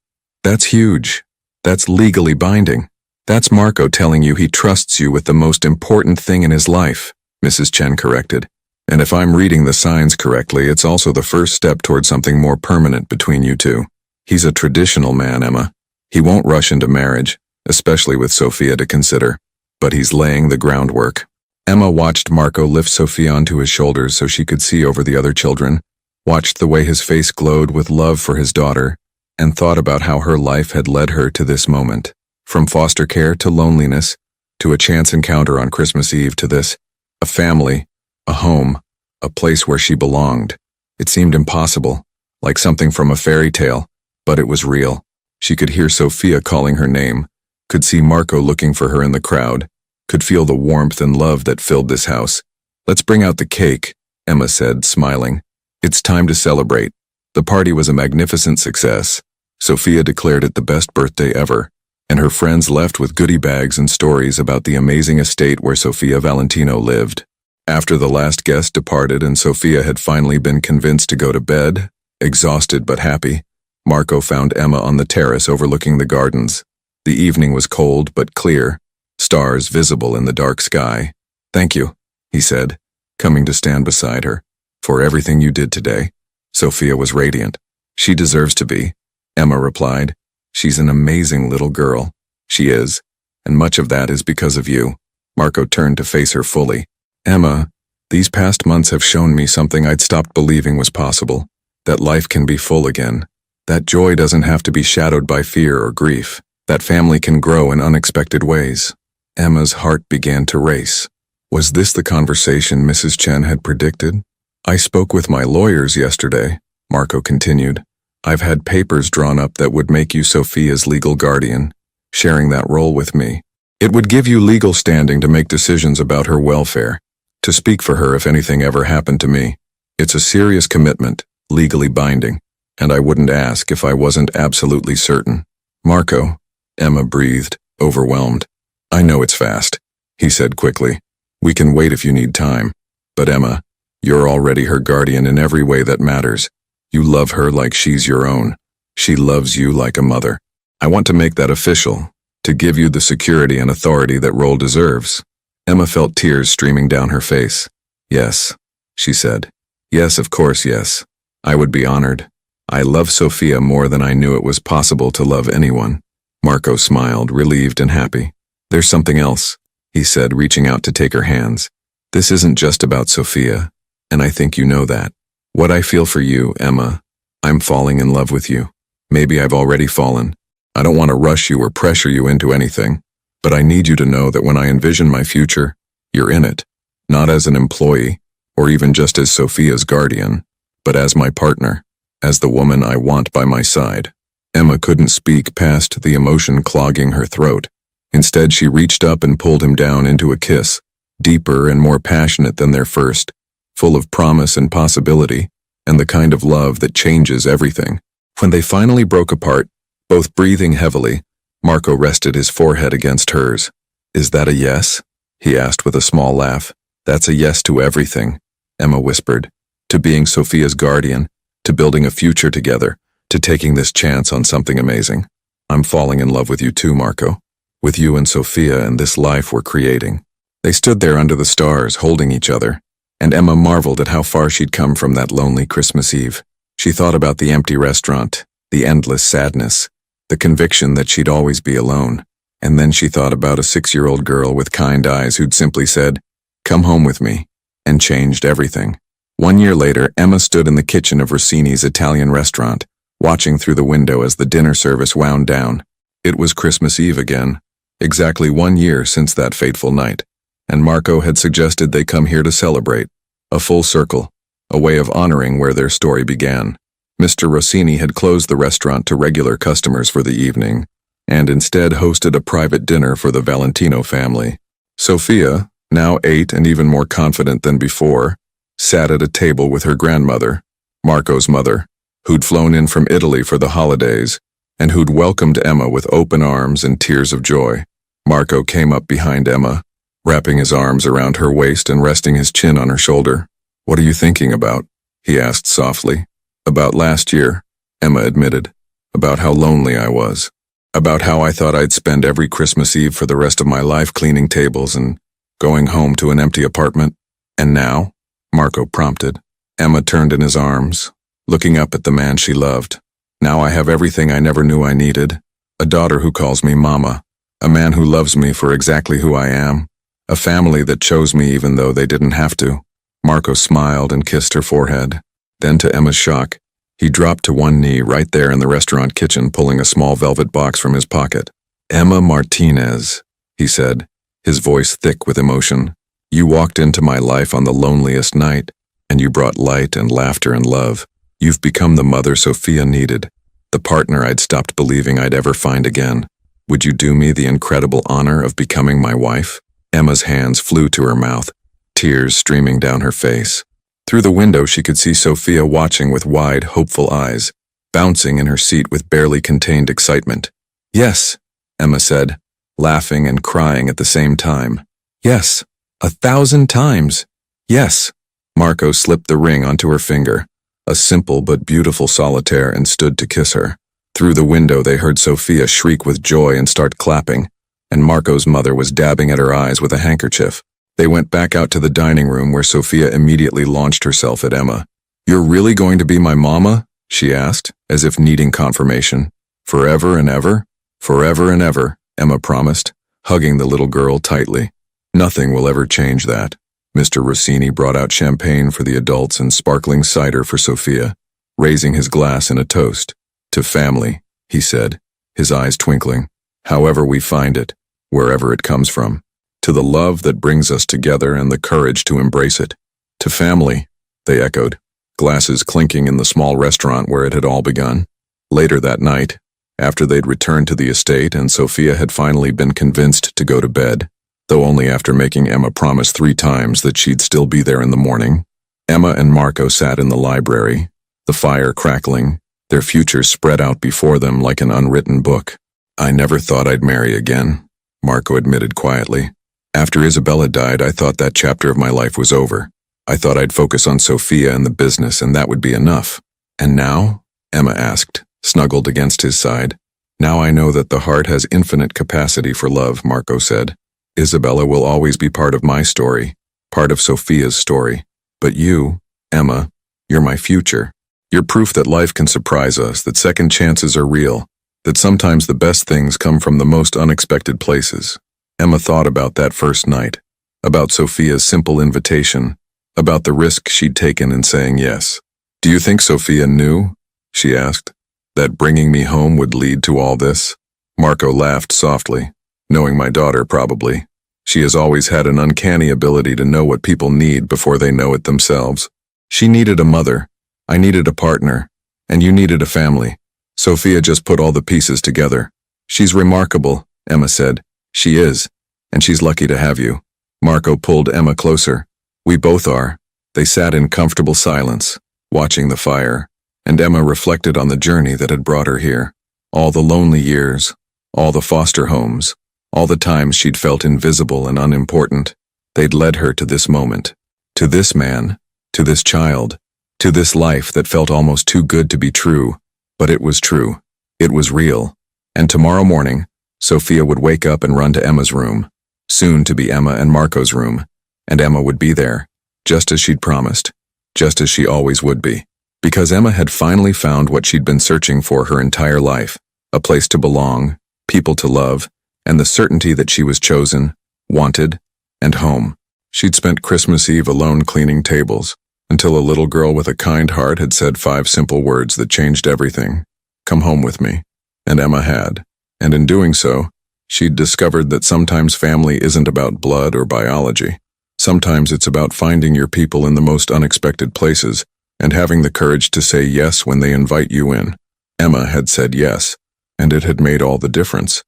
huge. That's legally binding. That's Marco telling you he trusts you with the most important thing in his life," Mrs. Chen corrected. "And if I'm reading the signs correctly, it's also the first step toward something more permanent between you two. He's a traditional man, Emma. He won't rush into marriage, especially with Sophia to consider, but he's laying the groundwork." Emma watched Marco lift Sophia onto his shoulders so she could see over the other children, watched the way his face glowed with love for his daughter, and thought about how her life had led her to this moment. From foster care to loneliness, to a chance encounter on Christmas Eve to this, a family, a home, a place where she belonged. It seemed impossible, like something from a fairy tale, but it was real. She could hear Sophia calling her name, could see Marco looking for her in the crowd, could feel the warmth and love that filled this house. "Let's bring out the cake," Emma said, smiling. "It's time to celebrate." The party was a magnificent success. Sophia declared it the best birthday ever, and her friends left with goodie bags and stories about the amazing estate where Sophia Valentino lived. After the last guest departed and Sophia had finally been convinced to go to bed, exhausted but happy, Marco found Emma on the terrace overlooking the gardens. The evening was cold but clear, stars visible in the dark sky. "Thank you," he said, coming to stand beside her, "for everything you did today." Sophia was radiant. "She deserves to be," Emma replied. "She's an amazing little girl." "She is, and much of that is because of you." Marco turned to face her fully. "Emma, these past months have shown me something I'd stopped believing was possible, that life can be full again. That joy doesn't have to be shadowed by fear or grief. That family can grow in unexpected ways." Emma's heart began to race. Was this the conversation Mrs. Chen had predicted? "I spoke with my lawyers yesterday," Marco continued. "I've had papers drawn up that would make you Sophia's legal guardian, sharing that role with me. It would give you legal standing to make decisions about her welfare, to speak for her if anything ever happened to me. It's a serious commitment, legally binding, and I wouldn't ask if I wasn't absolutely certain." "Marco," Emma breathed, overwhelmed. "I know it's fast," he said quickly. "We can wait if you need time. But Emma, you're already her guardian in every way that matters. You love her like she's your own. She loves you like a mother. I want to make that official, to give you the security and authority that role deserves." Emma felt tears streaming down her face. "Yes," she said. "Yes, of course, yes. I would be honored. I love Sophia more than I knew it was possible to love anyone." Marco smiled, relieved and happy. "There's something else," he said, reaching out to take her hands. "This isn't just about Sophia, and I think you know that. What I feel for you, Emma, I'm falling in love with you. Maybe I've already fallen. I don't want to rush you or pressure you into anything, but I need you to know that when I envision my future, you're in it, not as an employee, or even just as Sophia's guardian, but as my partner, as the woman I want by my side." Emma couldn't speak past the emotion clogging her throat. Instead, she reached up and pulled him down into a kiss, deeper and more passionate than their first, full of promise and possibility, and the kind of love that changes everything. When they finally broke apart, both breathing heavily, Marco rested his forehead against hers. "Is that a yes?" he asked with a small laugh. "That's a yes to everything," Emma whispered. "To being Sophia's guardian, to building a future together, to taking this chance on something amazing. I'm falling in love with you too, Marco. With you and Sophia and this life we're creating." They stood there under the stars, holding each other, and Emma marveled at how far she'd come from that lonely Christmas Eve. She thought about the empty restaurant, the endless sadness, the conviction that she'd always be alone. And then she thought about a 6-year-old girl with kind eyes who'd simply said, "Come home with me," and changed everything. 1 year later, Emma stood in the kitchen of Rossini's Italian restaurant, watching through the window as the dinner service wound down. It was Christmas Eve again, exactly 1 year since that fateful night, and Marco had suggested they come here to celebrate. A full circle, a way of honoring where their story began. Mr. Rossini had closed the restaurant to regular customers for the evening, and instead hosted a private dinner for the Valentino family. Sophia, now 8 and even more confident than before, sat at a table with her grandmother, Marco's mother, who'd flown in from Italy for the holidays, and who'd welcomed Emma with open arms and tears of joy. Marco came up behind Emma, wrapping his arms around her waist and resting his chin on her shoulder. "What are you thinking about?" he asked softly. "About last year," Emma admitted. "About how lonely I was. About how I thought I'd spend every Christmas Eve for the rest of my life cleaning tables and going home to an empty apartment. And now?" Marco prompted. Emma turned in his arms, looking up at the man she loved. "Now I have everything I never knew I needed. A daughter who calls me Mama. A man who loves me for exactly who I am. A family that chose me even though they didn't have to." Marco smiled and kissed her forehead. Then, to Emma's shock, he dropped to one knee right there in the restaurant kitchen, pulling a small velvet box from his pocket. "Emma Martinez," he said, his voice thick with emotion. "You walked into my life on the loneliest night, and you brought light and laughter and love. You've become the mother Sophia needed, the partner I'd stopped believing I'd ever find again. Would you do me the incredible honor of becoming my wife?" Emma's hands flew to her mouth, tears streaming down her face. Through the window she could see Sophia watching with wide, hopeful eyes. bouncing in her seat with barely contained excitement. "Yes," Emma said, laughing and crying at the same time. "Yes, 1,000 times. Yes." Marco slipped the ring onto her finger, a simple but beautiful solitaire, and stood to kiss her. Through the window they heard Sophia shriek with joy and start clapping, and Marco's mother was dabbing at her eyes with a handkerchief. They went back out to the dining room where Sophia immediately launched herself at Emma. "You're really going to be my mama?" she asked, as if needing confirmation. "Forever and ever?" "Forever and ever," Emma promised, hugging the little girl tightly. "Nothing will ever change that." Mr. Rossini brought out champagne for the adults and sparkling cider for Sophia, raising his glass in a toast. "To family," he said, his eyes twinkling. "However we find it, wherever it comes from. To the love that brings us together and the courage to embrace it." "To family," they echoed, glasses clinking in the small restaurant where it had all begun. Later that night, after they'd returned to the estate and Sophia had finally been convinced to go to bed, though only after making Emma promise 3 times that she'd still be there in the morning, Emma and Marco sat in the library, the fire crackling, their futures spread out before them like an unwritten book. "I never thought I'd marry again," Marco admitted quietly. "After Isabella died, I thought that chapter of my life was over. I thought I'd focus on Sophia and the business and that would be enough. And now?" Emma asked, snuggled against his side. "Now I know that the heart has infinite capacity for love," Marco said. "Isabella will always be part of my story, part of Sophia's story. But you, Emma, you're my future. You're proof that life can surprise us, that second chances are real, that sometimes the best things come from the most unexpected places." Emma thought about that first night, about Sophia's simple invitation, about the risk she'd taken in saying yes. "Do you think Sophia knew?" she asked, "that bringing me home would lead to all this?" Marco laughed softly. "Knowing my daughter, probably. She has always had an uncanny ability to know what people need before they know it themselves. She needed a mother, I needed a partner, and you needed a family. Sophia just put all the pieces together. She's remarkable," Emma said. "She is, and she's lucky to have you." Marco pulled Emma closer. "We both are." They sat in comfortable silence, watching the fire, and Emma reflected on the journey that had brought her here. All the lonely years, all the foster homes, all the times she'd felt invisible and unimportant. They'd led her to this moment, to this man, to this child, to this life that felt almost too good to be true. But it was true. It was real. And tomorrow morning, Sophia would wake up and run to Emma's room, soon to be Emma and Marco's room, and Emma would be there, just as she'd promised, just as she always would be. Because Emma had finally found what she'd been searching for her entire life, a place to belong, people to love, and the certainty that she was chosen, wanted, and home. She'd spent Christmas Eve alone cleaning tables, until a little girl with a kind heart had said 5 simple words that changed everything. "Come home with me." And Emma had. And in doing so, she'd discovered that sometimes family isn't about blood or biology. Sometimes it's about finding your people in the most unexpected places and having the courage to say yes when they invite you in. Emma had said yes, and it had made all the difference.